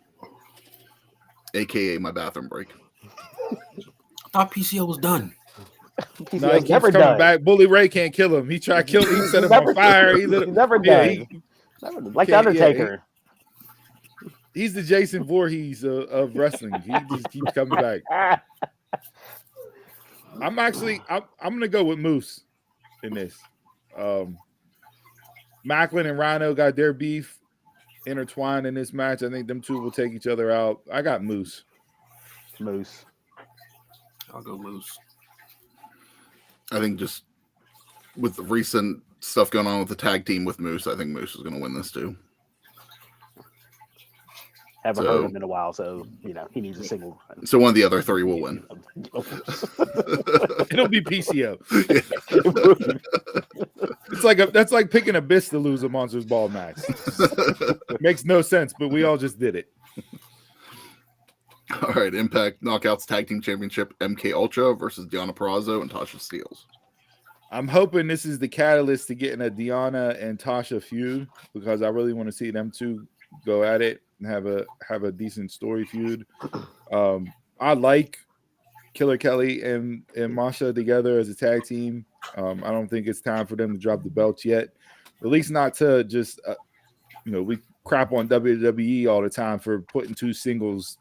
AKA my bathroom break. I thought PCO was done. No, he keeps coming back. Bully Ray can't kill him. He tried to kill him. He set him on fire. He's never done. Like the Undertaker. He's the Jason Voorhees of wrestling. He just keeps coming back. I'm gonna go with Moose in this. Macklin and Rhino got their beef intertwined in this match. I think them two will take each other out. I got Moose. I'll go Moose. I think just with the recent stuff going on with the tag team with Moose, I think Moose is going to win this too. Haven't So- heard him in a while, so he needs a single run. So one of the other three will win. It'll be PCO. That's like picking Abyss to lose a Monsters Ball match. Makes no sense, but we all just did it. All right, Impact Knockouts Tag Team Championship, MK Ultra versus Deonna Purrazzo and Tasha Steelz. I'm hoping this is the catalyst to getting a Deonna and Tasha feud, because I really want to see them two go at it and have a decent story feud. I like Killer Kelly and Masha together as a tag team. I don't think it's time for them to drop the belts yet, at least not to just we crap on WWE all the time for putting two singles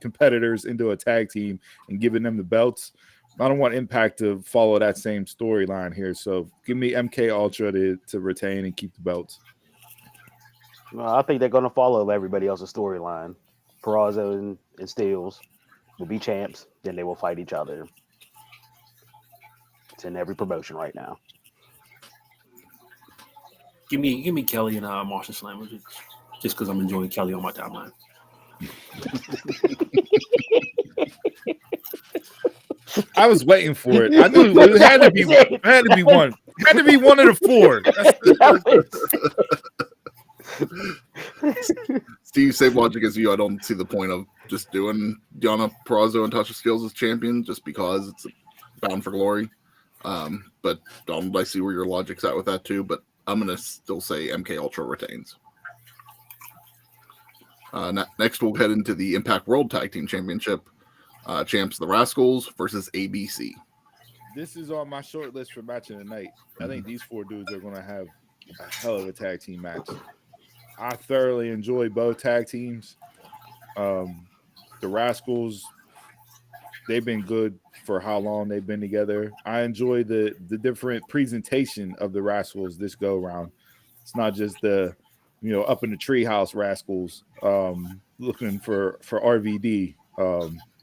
competitors into a tag team and giving them the belts. I don't want Impact to follow that same storyline here. So give me MK Ultra to retain and keep the belts. Well, I think they're going to follow everybody else's storyline. Purrazzo and Steelz will be champs, then they will fight each other. It's in every promotion right now. Give me Kelly and Marsha Slammers just because I'm enjoying Kelly on my timeline. I was waiting for it. I knew it had to be one. It had to be one. It had to be one of the four. Steve, same logic as you. I don't see the point of just doing Deonna Purrazzo and Tasha Steelz as champion just because it's bound for glory. But Donald, I see where your logic's at with that too. But I'm gonna still say MK Ultra retains. Next, we'll head into the Impact World Tag Team Championship. Champs the Rascals versus ABC. This is on my short list for match of the night. I think these four dudes are going to have a hell of a tag team match. I thoroughly enjoy both tag teams. The Rascals, they've been good for how long they've been together. I enjoy the different presentation of the Rascals this go round. It's not just the up in the treehouse Rascals looking for RVD.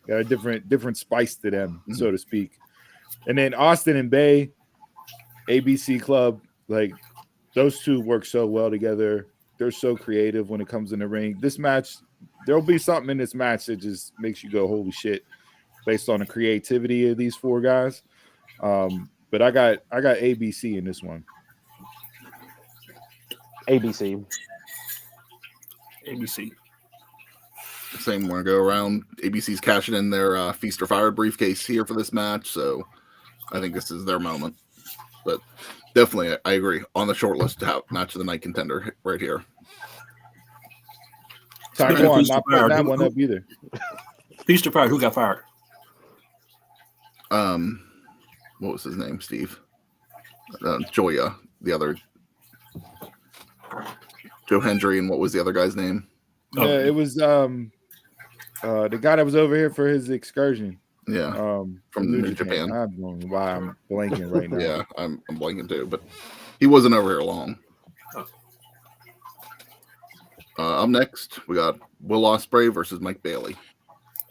Got a different spice to them, so to speak. And then Austin and Bay, ABC Club, like those two work so well together. They're so creative when it comes in the ring. This match, there'll be something in this match that just makes you go, holy shit, based on the creativity of these four guys. But I got ABC in this one. ABC. Same want to go around. ABC's cashing in their Feast or Fire briefcase here for this match, so I think this is their moment. But definitely, I agree. On the short list to have match of the night contender right here. Taekwondo, not putting that one up either. Feast or Fire, who got fired? What was his name, Steve? Joya, the other. Joe Hendry, and what was the other guy's name? Yeah, it was the guy that was over here for his excursion. Yeah, from New Japan. I don't know why I'm blanking right now. Yeah, I'm blanking too, but he wasn't over here long. Up next, we got Will Ospreay versus Mike Bailey.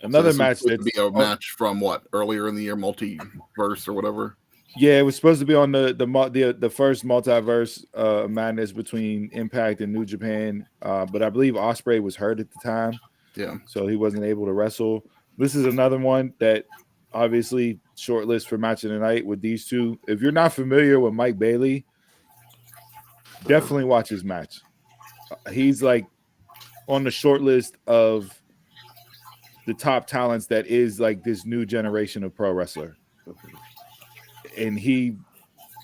Another so match that's be a match from what earlier in the year, multiverse or whatever. Yeah, it was supposed to be on the first multiverse madness between Impact and New Japan, but I believe Ospreay was hurt at the time. Yeah, so he wasn't able to wrestle. This is another one that obviously shortlist for match of the night with these two. If you're not familiar with Mike Bailey, definitely watch his match. He's like on the short list of the top talents that is like this new generation of pro wrestler. And he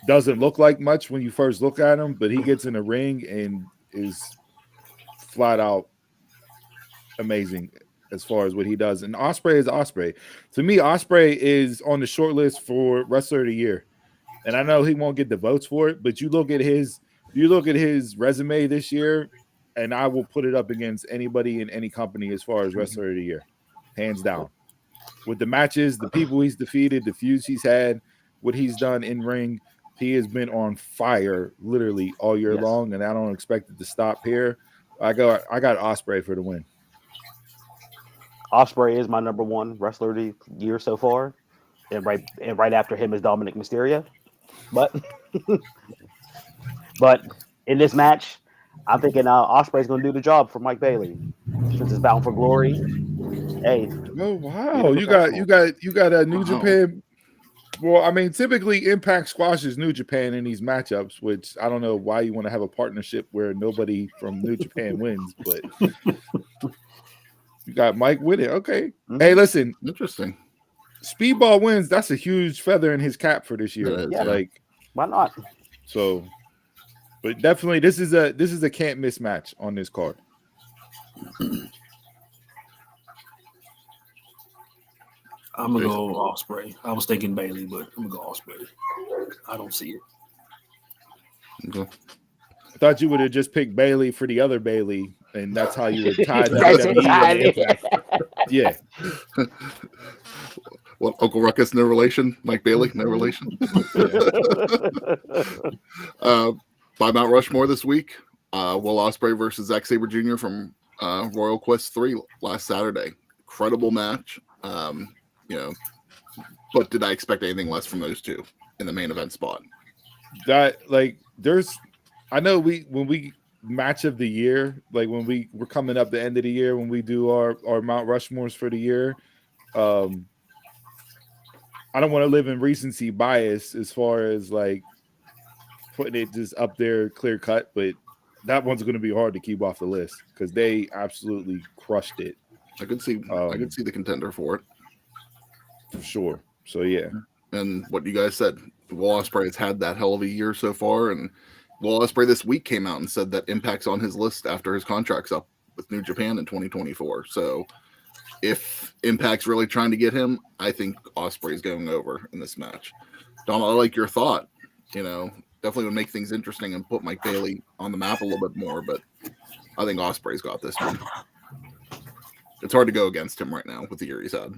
doesn't look like much when you first look at him, but he gets in the ring and is flat out amazing as far as what he does. And Ospreay is Ospreay. To me, Ospreay is on the short list for Wrestler of the Year. And I know he won't get the votes for it, but you look at his resume this year, and I will put it up against anybody in any company as far as Wrestler of the Year, hands down. With the matches, the people he's defeated, the feuds he's had, what he's done in ring, he has been on fire literally all year long, and I don't expect it to stop here. I got Ospreay for the win. Ospreay is my number one wrestler of the year so far, and right after him is Dominic Mysterio. But in this match, I'm thinking Ospreay's going to do the job for Mike Bailey. since it's Bound for Glory. Hey, Oh wow, you got a New Wow. Japan. Well, I mean, typically Impact squashes New Japan in these matchups, which I don't know why you want to have a partnership where nobody from New Japan wins, but you got Mike with it. Okay. Mhm. Hey, listen, Interesting. Speedball wins. That's a huge feather in his cap for this year. It is, yeah. Like why not? so, but definitely this is a can't miss match on this card. I'm gonna go Ospreay. I was thinking Bailey, but I'm gonna go Ospreay. I don't see it. Okay. I thought you would have just picked Bailey for the other Bailey, and that's how you would tie That's WWE tied and in. Impact. Yeah. What, Uncle Ruckus, no relation? Mike Bailey, no relation? By Mount Rushmore this week, Will Ospreay versus Zack Sabre Jr. from Royal Quest 3 last Saturday. Incredible match. But did I expect anything less from those two in the main event spot? That I know when we match of the year, like when we're coming up the end of the year when we do our Mount Rushmores for the year, I don't want to live in recency bias as far as like putting it just up there clear cut, but that one's going to be hard to keep off the list because they absolutely crushed it. I could see the contender for it. For sure. So yeah. And what you guys said, Will Ospreay has had that hell of a year so far, and Will Ospreay this week came out and said that Impact's on his list after his contract's up with New Japan in 2024. So if Impact's really trying to get him, I think Ospreay's going over in this match. Donald, I like your thought. Definitely would make things interesting and put Mike Bailey on the map a little bit more, but I think Ospreay's got this one. It's hard to go against him right now with the year he's had.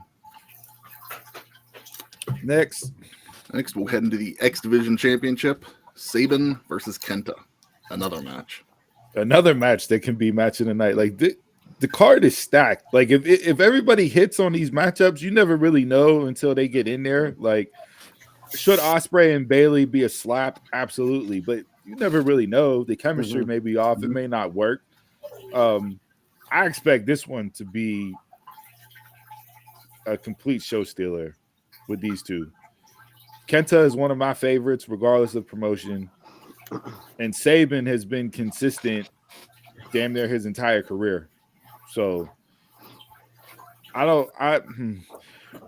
Next, we'll head into the X Division Championship. Sabin versus Kenta. Another match that can be match of the night. Like the card is stacked. Like if everybody hits on these matchups, you never really know until they get in there. Like, should Ospreay and Bailey be a slap? Absolutely, but you never really know. The chemistry may be off. It may not work. I expect this one to be a complete show stealer with these two. Kenta is one of my favorites, regardless of promotion. And Sabin has been consistent damn near his entire career. So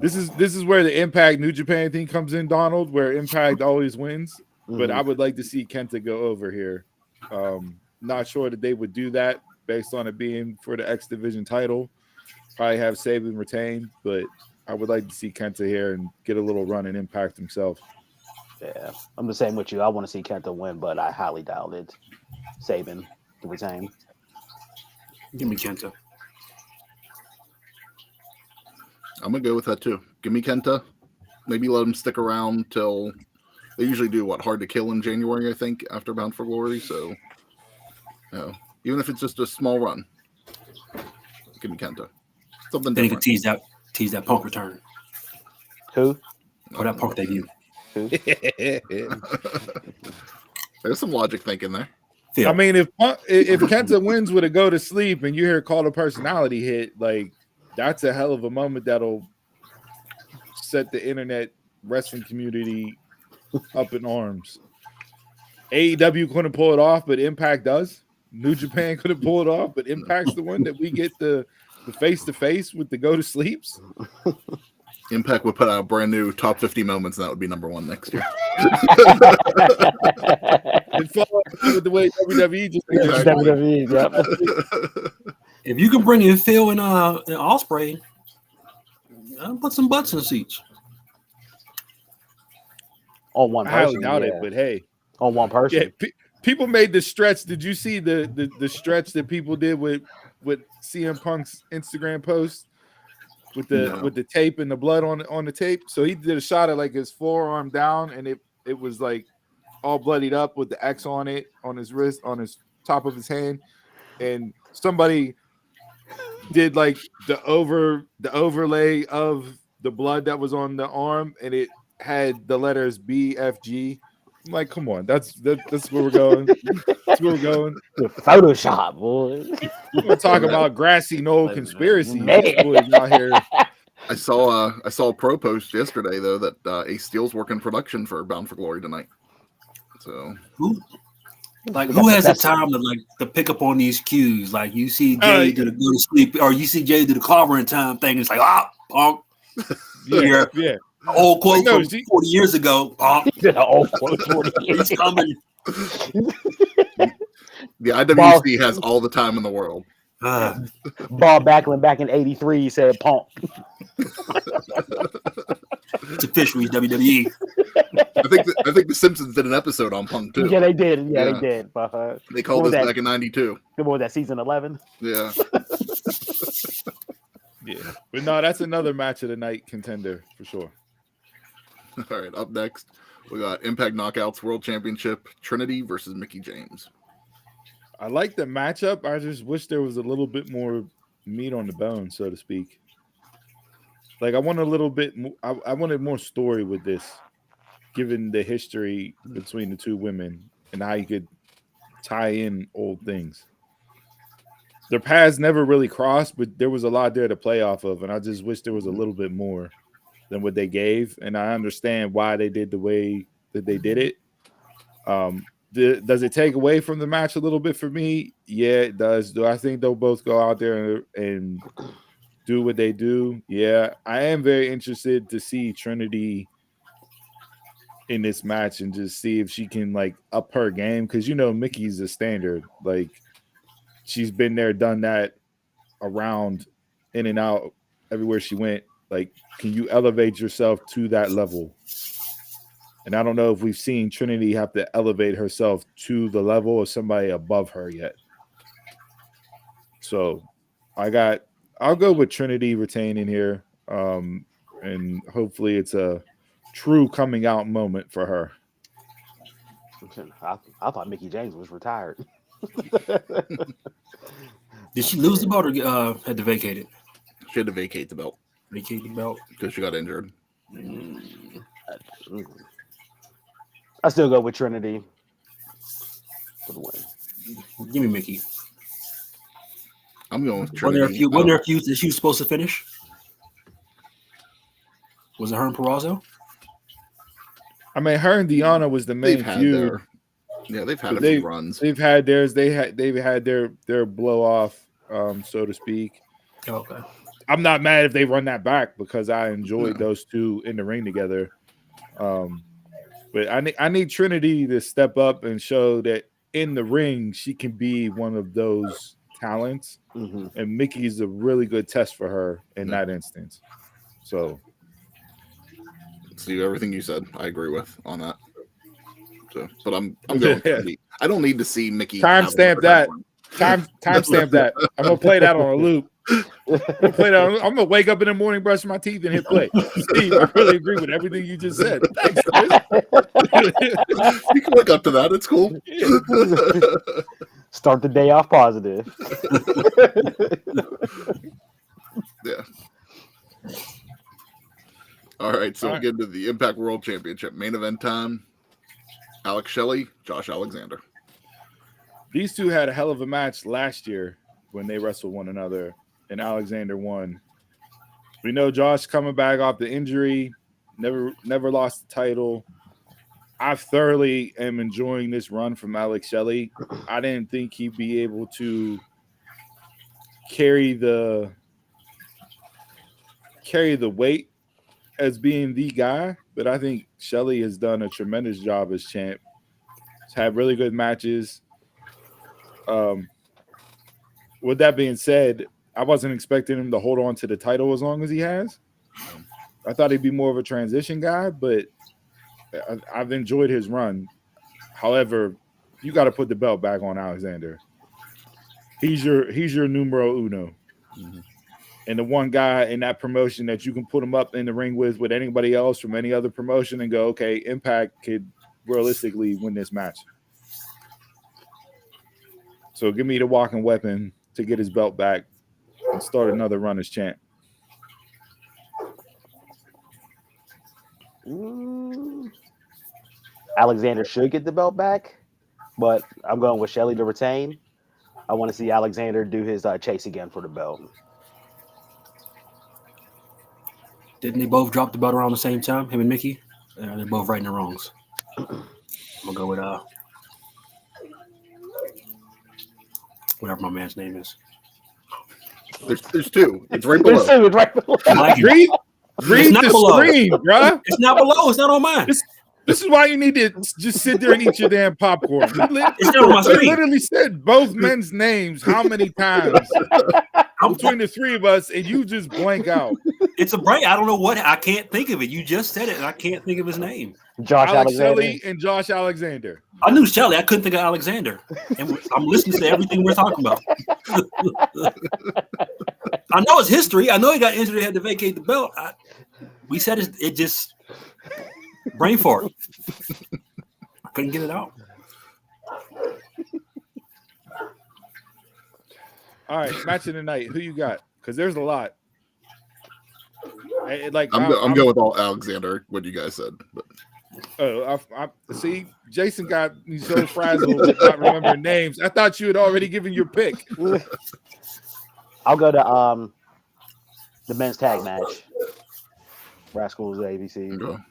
this is where the Impact New Japan thing comes in, Donald, where Impact always wins. But I would like to see Kenta go over here. Not sure that they would do that based on it being for the X Division title. Probably have Sabin retained, but I would like to see Kenta here and get a little run and Impact himself. Yeah, I'm the same with you. I want to see Kenta win, but I highly doubt it. Sabin to retain. Give me Kenta. I'm going to go with that too. Give me Kenta. Maybe let him stick around till they usually do Hard to Kill in January, I think, after Bound for Glory. So, even if it's just a small run, give me Kenta. Something Then he different. can tease that Punk return. Who? Or that Punk debut. Who? There's some logic thinking there. Phil. I mean, if Kenta wins with a go to sleep and you hear call a personality hit, like that's a hell of a moment that'll set the internet wrestling community up in arms. AEW couldn't pull it off, but Impact does. New Japan couldn't pull it off, but Impact's the one that we get the face-to-face with the go to sleeps. Impact would put out a brand new top 50 moments, and that would be number one next year. And follow with the way WWE just WWE, yep. If you can bring in Phil and Ospreay, I'll put some butts in the seats. On one I highly person, doubt yeah. it, but hey. On one person. Yeah, people made the stretch. Did you see the stretch that people did with CM Punk's Instagram post with the tape and the blood on the tape? So he did a shot of like his forearm down, and it was like all bloodied up with the X on it, on his wrist, on his top of his hand, and somebody did like the overlay of the blood that was on the arm, and it had the letters BFG I'm like, come on, that's where we're going. That's where we're going. Photoshop, boy. We're talking about grassy knoll conspiracy. Man. These boys out here. I saw a pro post yesterday though that Ace Steel's working production for Bound for Glory tonight. So Who has the time to pick up on these cues? Like you see Jay do the go to sleep, or you see Jay do the clobbering time thing. It's like punk. Yeah. Old quote from 40 years ago. Old quote 40 years He's coming. the IWC has all the time in the world. Bob Backlund back in '83 said punk. It's official. He's WWE. I think the Simpsons did an episode on Punk too. Yeah, they did. Yeah, they did. They called us back in '92. What was that, season 11? Yeah. Yeah, but no, that's another match of the night contender for sure. All right, up next we got Impact Knockouts World Championship, Trinity versus Mickie James. I like the matchup. I just wish there was a little bit more meat on the bone, so to speak. Like I want a little bit more, I wanted more story with this, given the history between the two women and how you could tie in old things. Their paths never really crossed, but there was a lot there to play off of, and I just wish there was a little bit more than what they gave. And I understand why they did the way that they did it. Does it take away from the match a little bit for me? Yeah, it does. Do I think they'll both go out there and do what they do? Yeah, I am very interested to see Trinity in this match and just see if she can like up her game, because Mickey's a standard. Like she's been there, done that, around, in and out, everywhere she went. Like, can you elevate yourself to that level? And I don't know if we've seen Trinity have to elevate herself to the level of somebody above her yet. So I'll go with Trinity retaining here. And hopefully it's a true coming out moment for her. I thought Mickie James was retired. Did she lose the belt or had to vacate it? She had to vacate the belt. Vacate the belt because she got injured. I still go with Trinity for the win. Give me Mickie. I'm going with Trinity. Wasn't there a feud that she was supposed to finish? Was it her and Purrazzo? I mean, her and Deonna was the main feud. They've had a few runs. They've had theirs. They've had their blow off, so to speak. Okay. I'm not mad if they run that back because I enjoyed those two in the ring together. But I need Trinity to step up and show that in the ring she can be one of those talents. Mm-hmm. And Mickey's a really good test for her in that instance. So, see, everything you said, I agree with on that. So, but I'm going. Trinity. I don't need to see Mickie. Timestamp that. Timestamp that. I'm gonna play that on a loop. I'm gonna wake up in the morning, brush my teeth, and hit play. Steve, I really agree with everything you just said. Thanks, Chris. You can wake up to that. It's cool. Yeah. Start the day off positive. Yeah. All right, so we get into the Impact World Championship main event time. Alex Shelley, Josh Alexander. These two had a hell of a match last year when they wrestled one another, and Alexander won. We know Josh coming back off the injury, never lost the title. I thoroughly am enjoying this run from Alex Shelley. I didn't think he'd be able to carry the weight as being the guy, but I think Shelley has done a tremendous job as champ. He's had really good matches. With that being said, I wasn't expecting him to hold on to the title as long as he has. I thought he'd be more of a transition guy, but I've enjoyed his run. However, you got to put the belt back on Alexander. He's your numero uno. Mm-hmm. And the one guy in that promotion that you can put him up in the ring with anybody else from any other promotion and go, okay, Impact could realistically win this match. So give me the walking weapon to get his belt back and start another run as champ. Alexander should get the belt back, but I'm going with Shelley to retain. I want to see Alexander do his chase again for the belt. Didn't they both drop the belt around the same time? Him and Mickey? They're both right in the wrongs. I'm gonna go with whatever my man's name is. There's two. It's right below. It's right below. Read It's not the below. screen, bruh. It's not below. It's not on mine. This is why you need to just sit there and eat your damn popcorn. It's not on my We screen. literally said both men's names how many times between the three of us, and you just blank out. It's a break. I don't know what. I can't think of it. You just said it, and I can't think of his name. Josh Alex Alexander. Shelley and Josh Alexander. I knew Shelley. I couldn't think of Alexander. And I'm listening to everything we're talking about. I know it's history. I know he got injured. He had to vacate the belt. We said it just brain fart. I couldn't get it out. All right, match of the night. Who you got? Because there's a lot. Like I'm going with all Alexander. What you guys said. But. I see. Jason got me so frazzled with not remembering names. I thought you had already given your pick. I'll go to the men's tag match. Rascals ABC. Okay.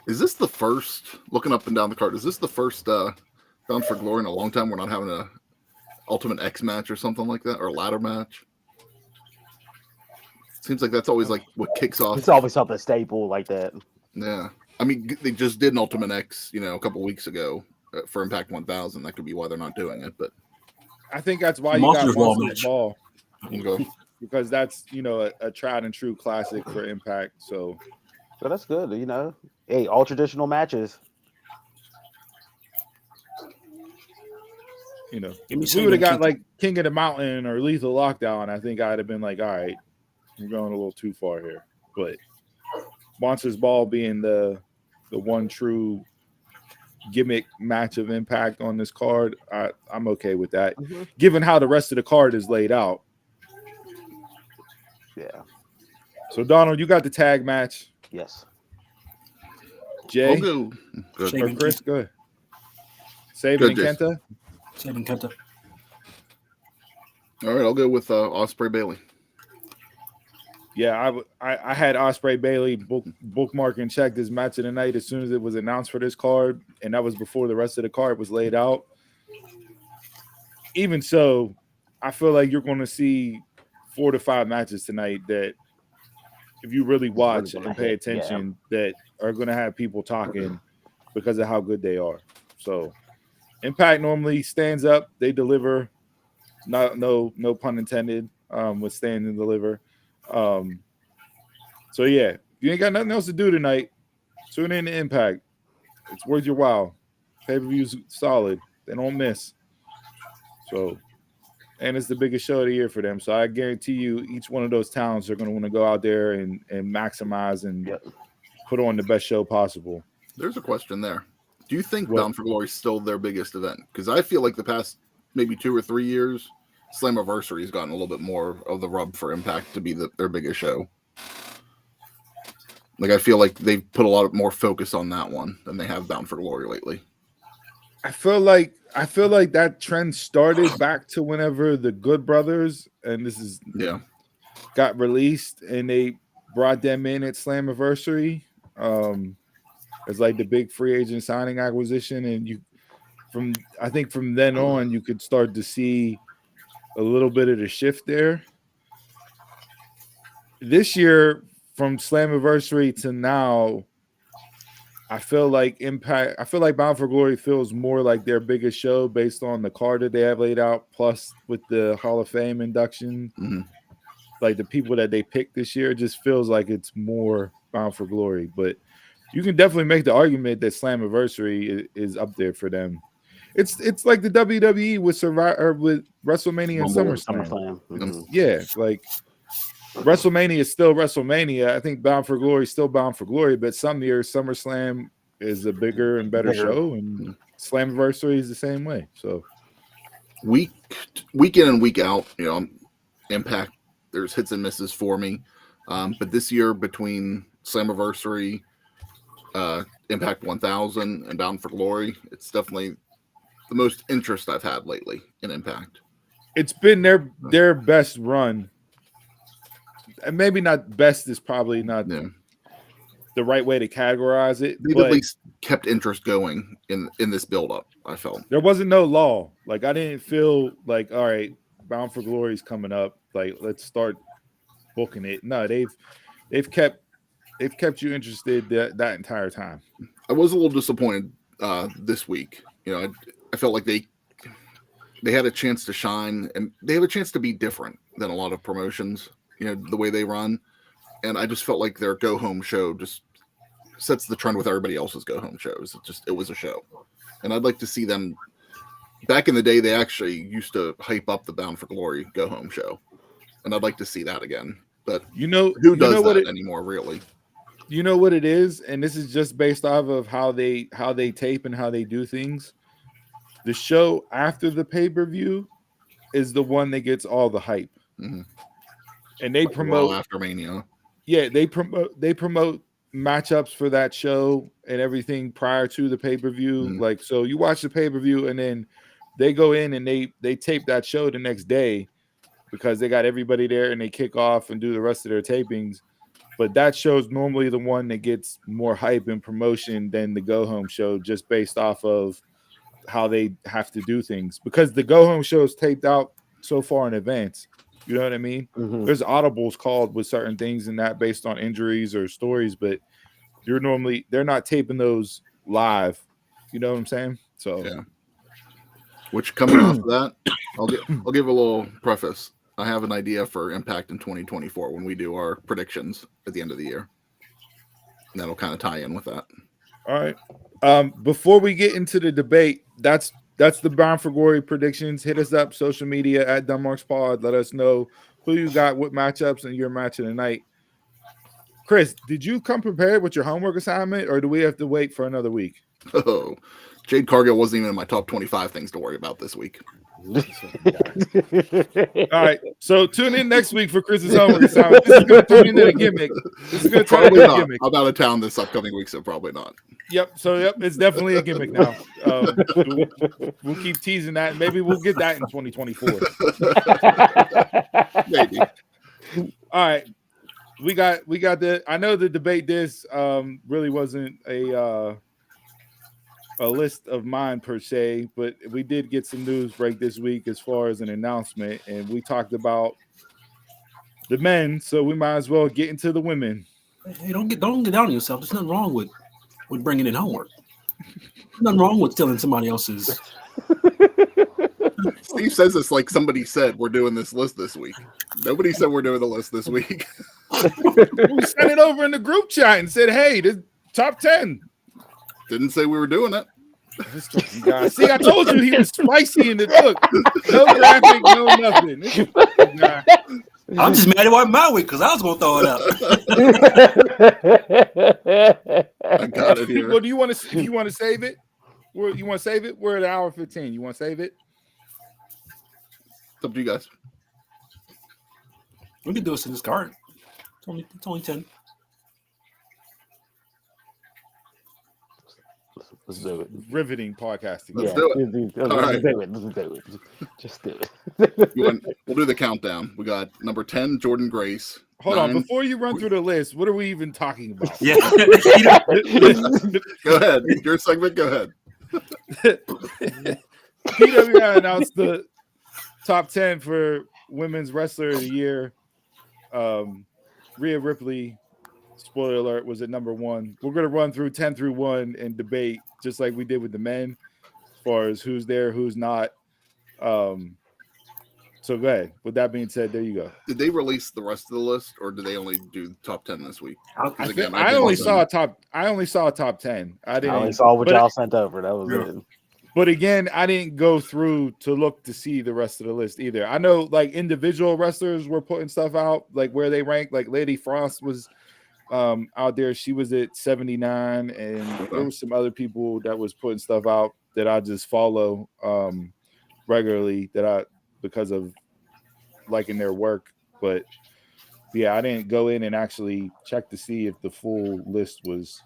Is this the first? Looking up and down the card, is this the first Bound for Glory in a long time? We're not having a Ultimate X match or something like that, or a ladder match. Seems like that's always like what kicks off. It's always something staple like that. Yeah, I mean they just did an Ultimate X, a couple weeks ago for Impact 1000. That could be why they're not doing it, but I think that's why you Monsters got Ball Monsters match. Ball. okay. Because that's a tried and true classic for Impact. So that's good. Hey, all traditional matches. if me we some would have of got that. like King of the Mountain or Lethal Lockdown, I think I'd have been like, all right, we're going a little too far here. But Monsters Ball being the one true gimmick match of Impact on this card, I'm okay with that. Mm-hmm. Given how the rest of the card is laid out. Yeah. So Donald, you got the tag match. Yes. Jay I'll go. Good. Shane. or Chris, go ahead. Saban and Good, Kenta. Seven Kenta. All right, I'll go with Osprey Bailey. Yeah, I had Osprey Bailey bookmark and check this match of the night as soon as it was announced for this card, and that was before the rest of the card was laid out. Even so, I feel like you're going to see 4 to 5 matches tonight that, if you really watch Really and pay hit, attention, that are going to have people talking because of how good they are. So, Impact normally stands up, they deliver. No pun intended. With stand and deliver. So yeah, you ain't got nothing else to do tonight. Tune in to Impact. It's worth your while. Pay-per-view's solid. They don't miss. So, and it's the biggest show of the year for them. So I guarantee you, each one of those towns are going to want to go out there and maximize and put on the best show possible. There's a question there. Do you think What? Bound for Glory is still their biggest event? Because I feel like the past maybe 2 or 3 years, Slammiversary has gotten a little bit more of the rub for Impact to be their biggest show. Like, I feel like they've put a lot more focus on that one than they have Bound for Glory lately. I feel like that trend started back to whenever the Good Brothers, and this is got released, and they brought them in at Slammiversary as like the big free agent signing acquisition, and I think from then on you could start to see a little bit of the shift there. This year, from Slammiversary to now, I feel like Bound for Glory feels more like their biggest show based on the card that they have laid out, plus with the Hall of Fame induction. Mm-hmm. Like the people that they picked this year, it just feels like it's more Bound for Glory. But you can definitely make the argument that Slammiversary is up there for them. It's like the WWE with with WrestleMania and SummerSlam. Mm-hmm. Yeah, like WrestleMania is still WrestleMania. I think Bound for Glory is still Bound for Glory, but some years SummerSlam is a bigger and better show, and Slammiversary is the same way. So week in and week out, Impact, there's hits and misses for me. But this year, between Slammiversary, Impact 1000 and Bound for Glory. It's definitely the most interest I've had lately in Impact. It's been their best run, and maybe not best is probably not Yeah. the right way to categorize it. They've But at least kept interest going in this build up, I felt. there wasn't no lull. Like I didn't feel like, all right, Bound for Glory is coming up. Like let's start booking it. No, they've kept you interested that entire time. I was a little disappointed this week. You know, I felt like they had a chance to shine, and they have a chance to be different than a lot of promotions. You know, the way they run, and I just felt like their go home show just sets the trend with everybody else's go home shows. It was a show, and I'd like to see them. Back in the day, they actually used to hype up the Bound for Glory go home show, and I'd like to see that again. But who does that anymore, really? You know what it is, and this is just based off of how they tape and how they do things. The show after the pay-per-view is the one that gets all the hype, mm-hmm. and they promote after Mania. Yeah, they promote matchups for that show and everything prior to the pay-per-view. Mm-hmm. Like, so you watch the pay-per-view, and then they go in and they tape that show the next day because they got everybody there, and they kick off and do the rest of their tapings. But that show's normally the one that gets more hype and promotion than the go-home show, just based off of how they have to do things, because the go-home show is taped out so far in advance. You know what I mean? Mm-hmm. There's audibles called with certain things and that based on injuries or stories, but they're not taping those live. You know what I'm saying? So yeah. Which, coming off of that, I'll give a little preface. I have an idea for Impact in 2024 when we do our predictions at the end of the year. And that'll kind of tie in with that. All right. Before we get into the debate, that's the Bound for Glory predictions. Hit us up social media at DunmarksPod. Let us know who you got, what matchups, and your match of the night. Chris, did you come prepared with your homework assignment, or do we have to wait for another week? Oh, Jade Cargill wasn't even in my top 25 things to worry about this week. All right, so tune in next week for Chris's homework assignment. This is going to turn into a gimmick. This is going to turn into a gimmick. I'm out of town this upcoming week, so probably not. Yep, it's definitely a gimmick now. We'll keep teasing that. Maybe we'll get that in 2024. Maybe. All right, we got the. I know the debate. This really wasn't a list of mine per se, but we did get some news break this week as far as an announcement, and we talked about the men, so we might as well get into the women. Hey, don't get down on yourself. There's nothing wrong with bringing in homework. Nothing wrong with stealing somebody else's. Steve says this like somebody said we're doing this list this week. Nobody said we're doing the list this week. We sent it over in the group chat and said, "Hey, this top 10." Didn't say we were doing it. This fucking guy. See, I told you he was spicy in the book. No graphic, no nothing. This fucking guy. I'm just mad about my week because I was gonna throw it up. I got it here. Well, do you want to save it? You want to save it? We're at an hour 15. You want to save it? It's up to you guys. We can do this in this card. It's only 10. Let's do it. Riveting podcasting. Let's do it. All right. Let's do it. Just do it. We'll do the countdown. We got number 10, Jordan Grace. Hold on. Before you run through the list, what are we even talking about? Yeah. Go ahead. Your segment, go ahead. PWI announced the top 10 for Women's Wrestler of the Year. Rhea Ripley, spoiler alert, was at number 1. We're going to run through 10 through 1 and debate just like we did with the men as far as who's there, who's not. So go ahead. With that being said, there you go. Did they release the rest of the list, or did they only do top 10 this week? I only saw a top 10. I only saw what y'all sent over. That was it. But again, I didn't go through to look to see the rest of the list either. I know like individual wrestlers were putting stuff out, like where they ranked. Like Lady Frost was out there. She was at 79, and there was some other people that was putting stuff out that I just follow regularly because of liking their work. But yeah, I didn't go in and actually check to see if the full list was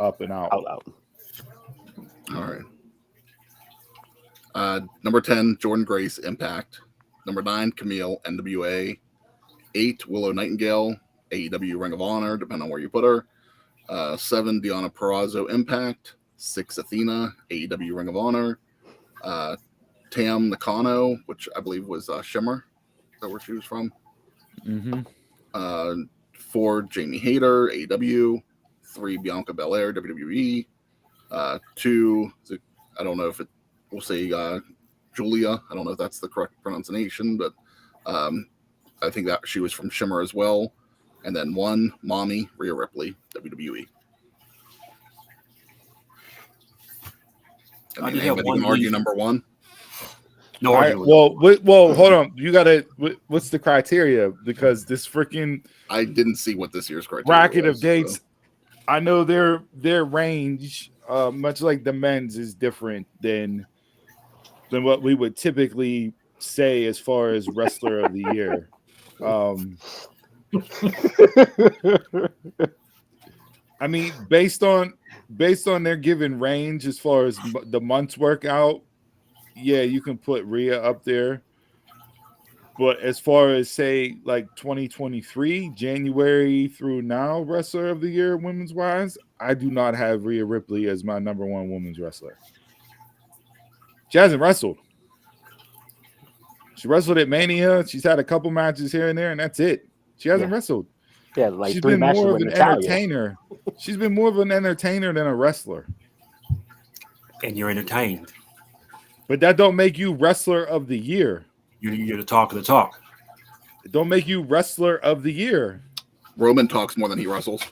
up and out. Out. All right. Number 10, Jordan Grace, Impact. Number 9, Camille, NWA. 8, Willow Nightingale, AEW Ring of Honor, depending on where you put her. 7, Deonna Purrazzo, Impact. 6, Athena, AEW Ring of Honor. Tam Nakano, which I believe was Shimmer. Is that where she was from? Mm-hmm. 4, Jamie Hayter, AEW. 3, Bianca Belair, WWE. 2, I don't know if we'll say Julia. I don't know if that's the correct pronunciation, but I think that she was from Shimmer as well. And then 1, Mommy, Rhea Ripley, WWE. I did have anybody one can argue reason. number 1. No All right, argument. well, hold on. You gotta. What's the criteria? Because this freaking I didn't see what this year's criteria bracket was, of dates, I know their range, much like the men's, is different than what we would typically say as far as wrestler of the year. I mean, based on their given range as far as the months workout, yeah, you can put Rhea up there. But as far as say like 2023, January through now, wrestler of the year, women's wise, I do not have Rhea Ripley as my number 1 women's wrestler. She hasn't wrestled. She wrestled at Mania. She's had a couple matches here and there, and that's it. She hasn't wrestled. Yeah, like She's 3 been matches more of with an Natalia. entertainer. She's been more of an entertainer than a wrestler. And you're entertained. But that don't make you wrestler of the year. You're the talk of the talk. It don't make you wrestler of the year. Roman talks more than he wrestles.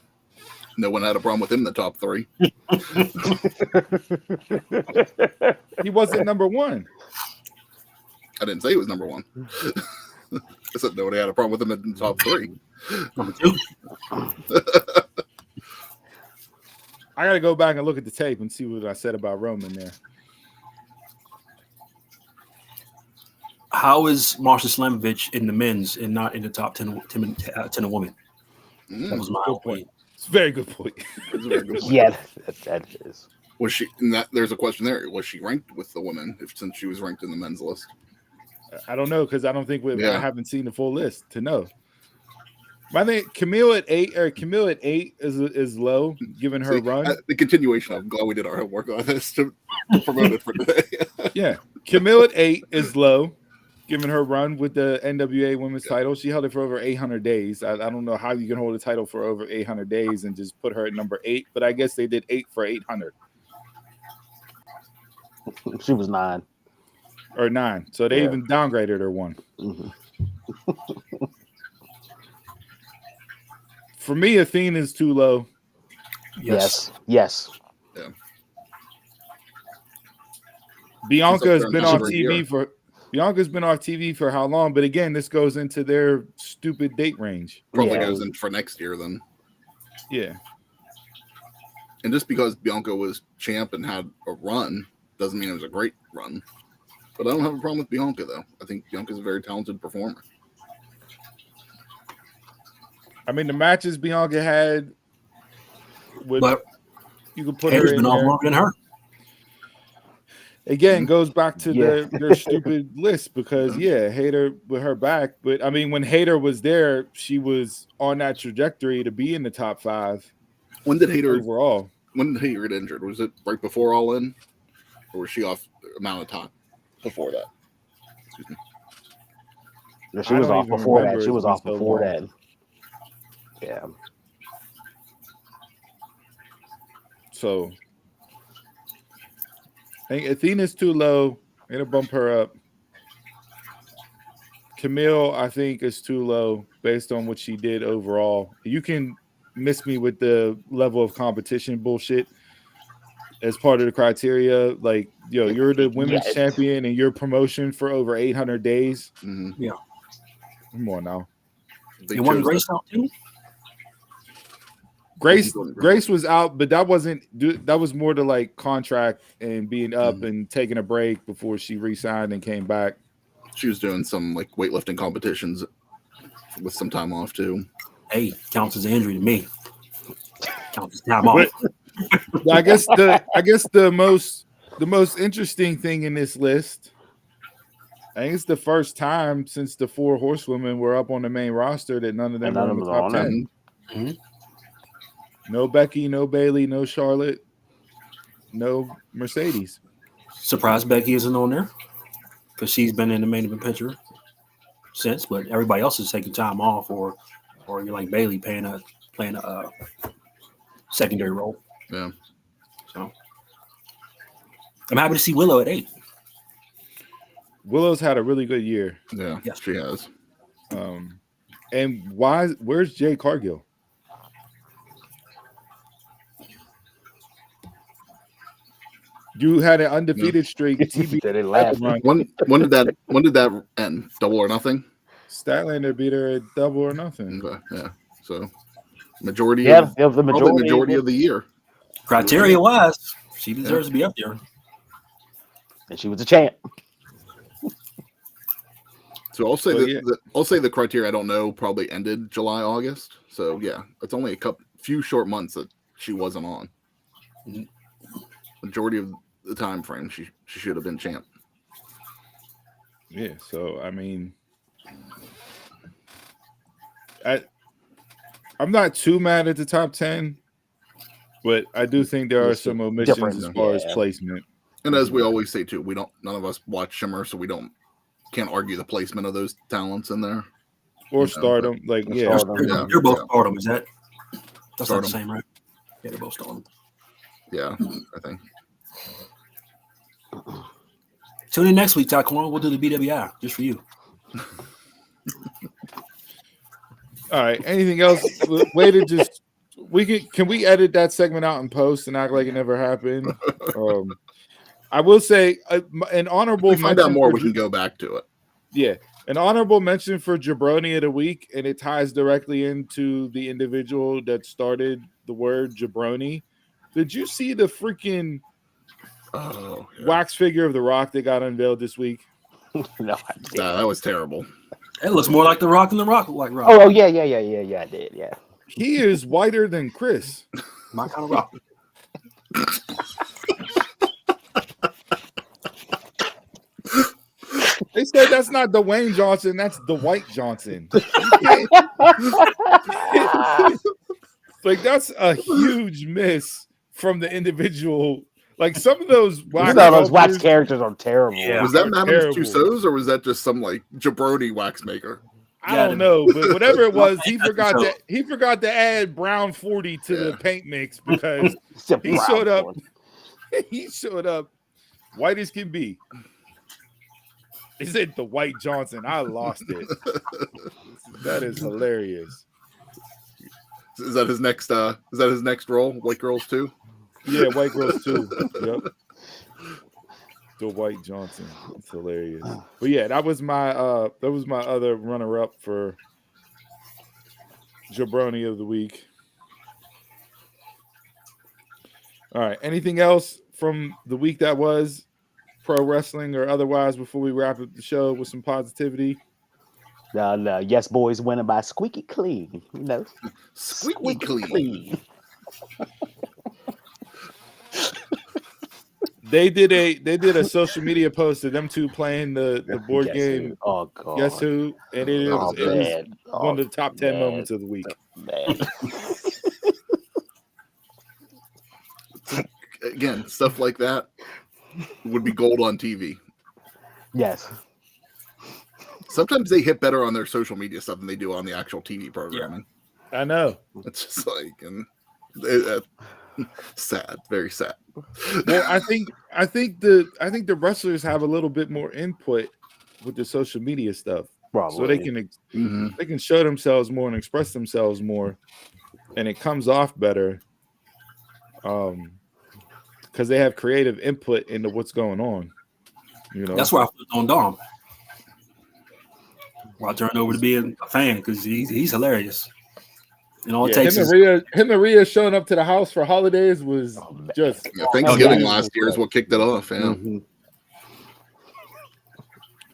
No one had a problem with him in the top 3. He wasn't number 1. I didn't say he was number 1. I said nobody had a problem with him in the top 3. Number 2. I got to go back and look at the tape and see what I said about Roman there. How is Marsha Slamovich in the men's and not in the top 10 of women? That was my Good point. point. It's a very good point. That's a very good point. Yeah, that is. Was she? And there's a question there. Was she ranked with the women? Since she was ranked in the men's list. I don't know because I don't think I Yeah. haven't seen the full list to know. I think Camille at 8 is low, given her See, run. the continuation. I'm glad we did our homework on this to promote it for today. Yeah, Camille at 8 is low, given her run with the NWA Women's title. She held it for over 800 days. I don't know how you can hold a title for over 800 days and just put her at number 8, but I guess they did 8 for 800 She was 9. or 9, so they Yeah. even downgraded her 1. Mhm. For me, Athena's too low. Yes. Bianca has She's up been there on in TV year. for Bianca's been off TV for how long? But again, this goes into their stupid date range. Probably Yeah. goes in for next year then. Yeah. And just because Bianca was champ and had a run doesn't mean it was a great run. But I don't have a problem with Bianca though. I think Bianca's a very talented performer. I mean, the matches Bianca had, But you could put her Hayter's in been off there. longer than her. Again, goes back to Yeah. their stupid list because Hayter with her back. But I mean, when Hayter was there, she was on that trajectory to be in the top 5 When did Hayter overall. get injured? Was it right before All In? Or was she off amount of time before that? Excuse me. No, she I was don't off even before remember that. She it's was been off so before long. that. Yeah. So I think Athena's too low. I'm gonna bump her up. Camille, I think, is too low based on what she did overall. You can miss me with the level of competition bullshit as part of the criteria. Like, you're the women's Yes. champion and your promotion for over 800 days. Mm-hmm. Come on now. They You want chose Grace out too? Grace was out, but that was more to like contract and being up and taking a break before she re-signed and came back. she was doing some like weightlifting competitions with some time off too. Hey, counts as an injury to me. Counts as time off. I guess the most interesting thing in this list, I think it's the first time since the 4 horsewomen were up on the main roster that none of them are in the top 10. Mhm. No Becky, no Bailey, no Charlotte, no Mercedes. Surprised Becky isn't on there because she's been in the main event picture since, but everybody else is taking time off, or you're like Bailey playing a secondary role. Yeah. So I'm happy to see Willow at 8. Willow's had a really good year. Yeah, Yes. she has. And where's Jay Cargill? You had an undefeated streak. TB Did it last? When did that end? Double or nothing? Statlander beat her at Double or Nothing. Okay, yeah. So majority Yeah, of the probably majority of the year. Criteria wise, she deserves to be up there. and she was a champ. So I'll say So, I'll say the criteria I don't know probably ended July, August. So yeah, it's only a few short months that she wasn't on. Mhm. Majority of the time frame she should have been champ. Yeah, so I mean, I'm not too mad at the top 10, but I do think there are some omissions different, as far as yeah. placement. And as we always say too, none of us watch Shimmer, so we can't argue the placement of those talents in there. Or No, Stardom, like but- yeah, Stardom. Yeah. You're both Yeah. Stardom, is that? That's not Stardom. the same, right? Yeah, they're both Stardom. Yeah, I think. Tune in next week, Taquan. We'll do the BWI just for you. All right. Anything else? Way to just can we edit that segment out and post and act like it never happened? I will say an honorable If we find mention out more, for we can go back to it. Yeah, an honorable mention for Jabroni of the week, and it ties directly into the individual that started the word jabroni. Did you see the freaking Oh, yeah. wax figure of The Rock that got unveiled this week? No, I didn't. Nah, that was terrible. It looks more like The Rock than The Rock look like Rock. Oh, yeah, I did, yeah. He is whiter than Chris. My kind of Rock. They said that's not Dwayne Johnson, that's Dwight Johnson. Like that's a huge miss from the individual. Like some of those You know those wax characters are terrible. Yeah. Was that Madame terrible. Tussauds or was that just some like jabroni wax maker? I don't know, but whatever it was, he forgot to add brown 40 to the paint mix because he showed up. He showed up white as can be. Is it the White Johnson? I lost it. That is hilarious. Is that his next role? White Girls 2? Yeah, White Girls too. Yep. The White Johnson. It's hilarious. But yeah, that was my other runner up for Jabroni of the week. All right. Anything else from the week that was pro wrestling or otherwise before we wrap up the show with some positivity? No, Yes Boys winning by squeaky clean. You know, Squeaky clean. They did a social media post of them two playing the board Guess game. Who? Oh god. Guess Who? And it was man. one of the top 10 man. moments of the week. Man. Again, stuff like that would be gold on TV. Yes. Sometimes they hit better on their social media stuff than they do on the actual TV programming. I know. It's just like, sad, very sad. Well, I think the wrestlers have a little bit more input with the social media stuff, Probably. so they can show themselves more and express themselves more, and it comes off better. Because they have creative input into what's going on. You know, That's why I flipped on Dom. Where I turned over to being a fan because he's hilarious. And all it takes is him and Rhea showing up to the house for holidays was just Yeah, Thanksgiving yeah. last year is what kicked it off. Yeah. Mhm.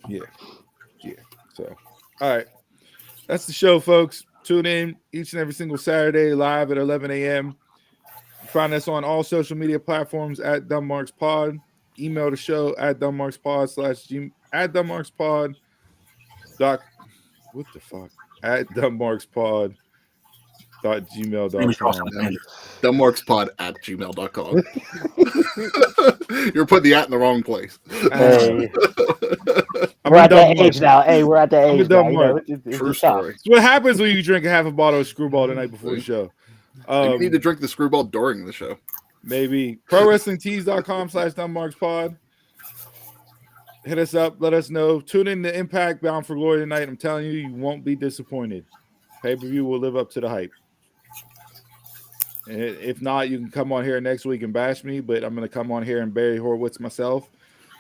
yeah. So, all right, that's the show, folks. Tune in each and every single Saturday live at 11 a.m. Find us on all social media platforms at DumbMarksPod. Email the show at DumbMarksPod at DumbMarksPod. What the fuck? At DumbMarksPod.gmail.com. dumbmarkspod@gmail.com. You're putting the at in the wrong place. Hey, I'm we're a at that dumb age now. Hey, we're at that I'm a age now. dumb You know, mark. it's True just tough. story. It's what happens when you drink half a bottle of Screwball the night before the show. Maybe you need to drink the Screwball during the show. Maybe ProWrestlingTees.com/DumbMarksPod. Hit us up. Let us know. Tune in to Impact Bound for Glory tonight. I'm telling you, you won't be disappointed. Pay-per-view will live up to the hype. And if not, you can come on here next week and bash me, but I'm going to come on here and Barry Horowitz myself.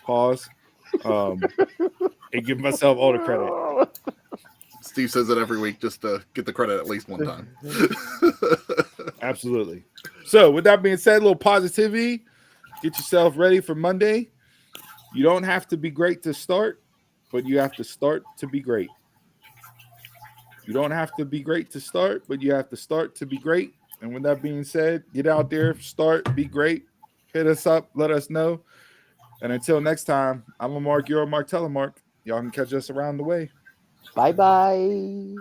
Pause. And give myself all the credit. Steve says it every week just to get the credit at least one time. Absolutely. So, with that being said, a little positivity. Get yourself ready for Monday. You don't have to be great to start, but you have to start to be great. You don't have to be great to start, but you have to start to be great. And with that being said, get out there, start, be great. Hit us up, let us know. And until next time, I'm a Mark, you're a Mark Telemark. Y'all can catch us around the way. Bye-bye.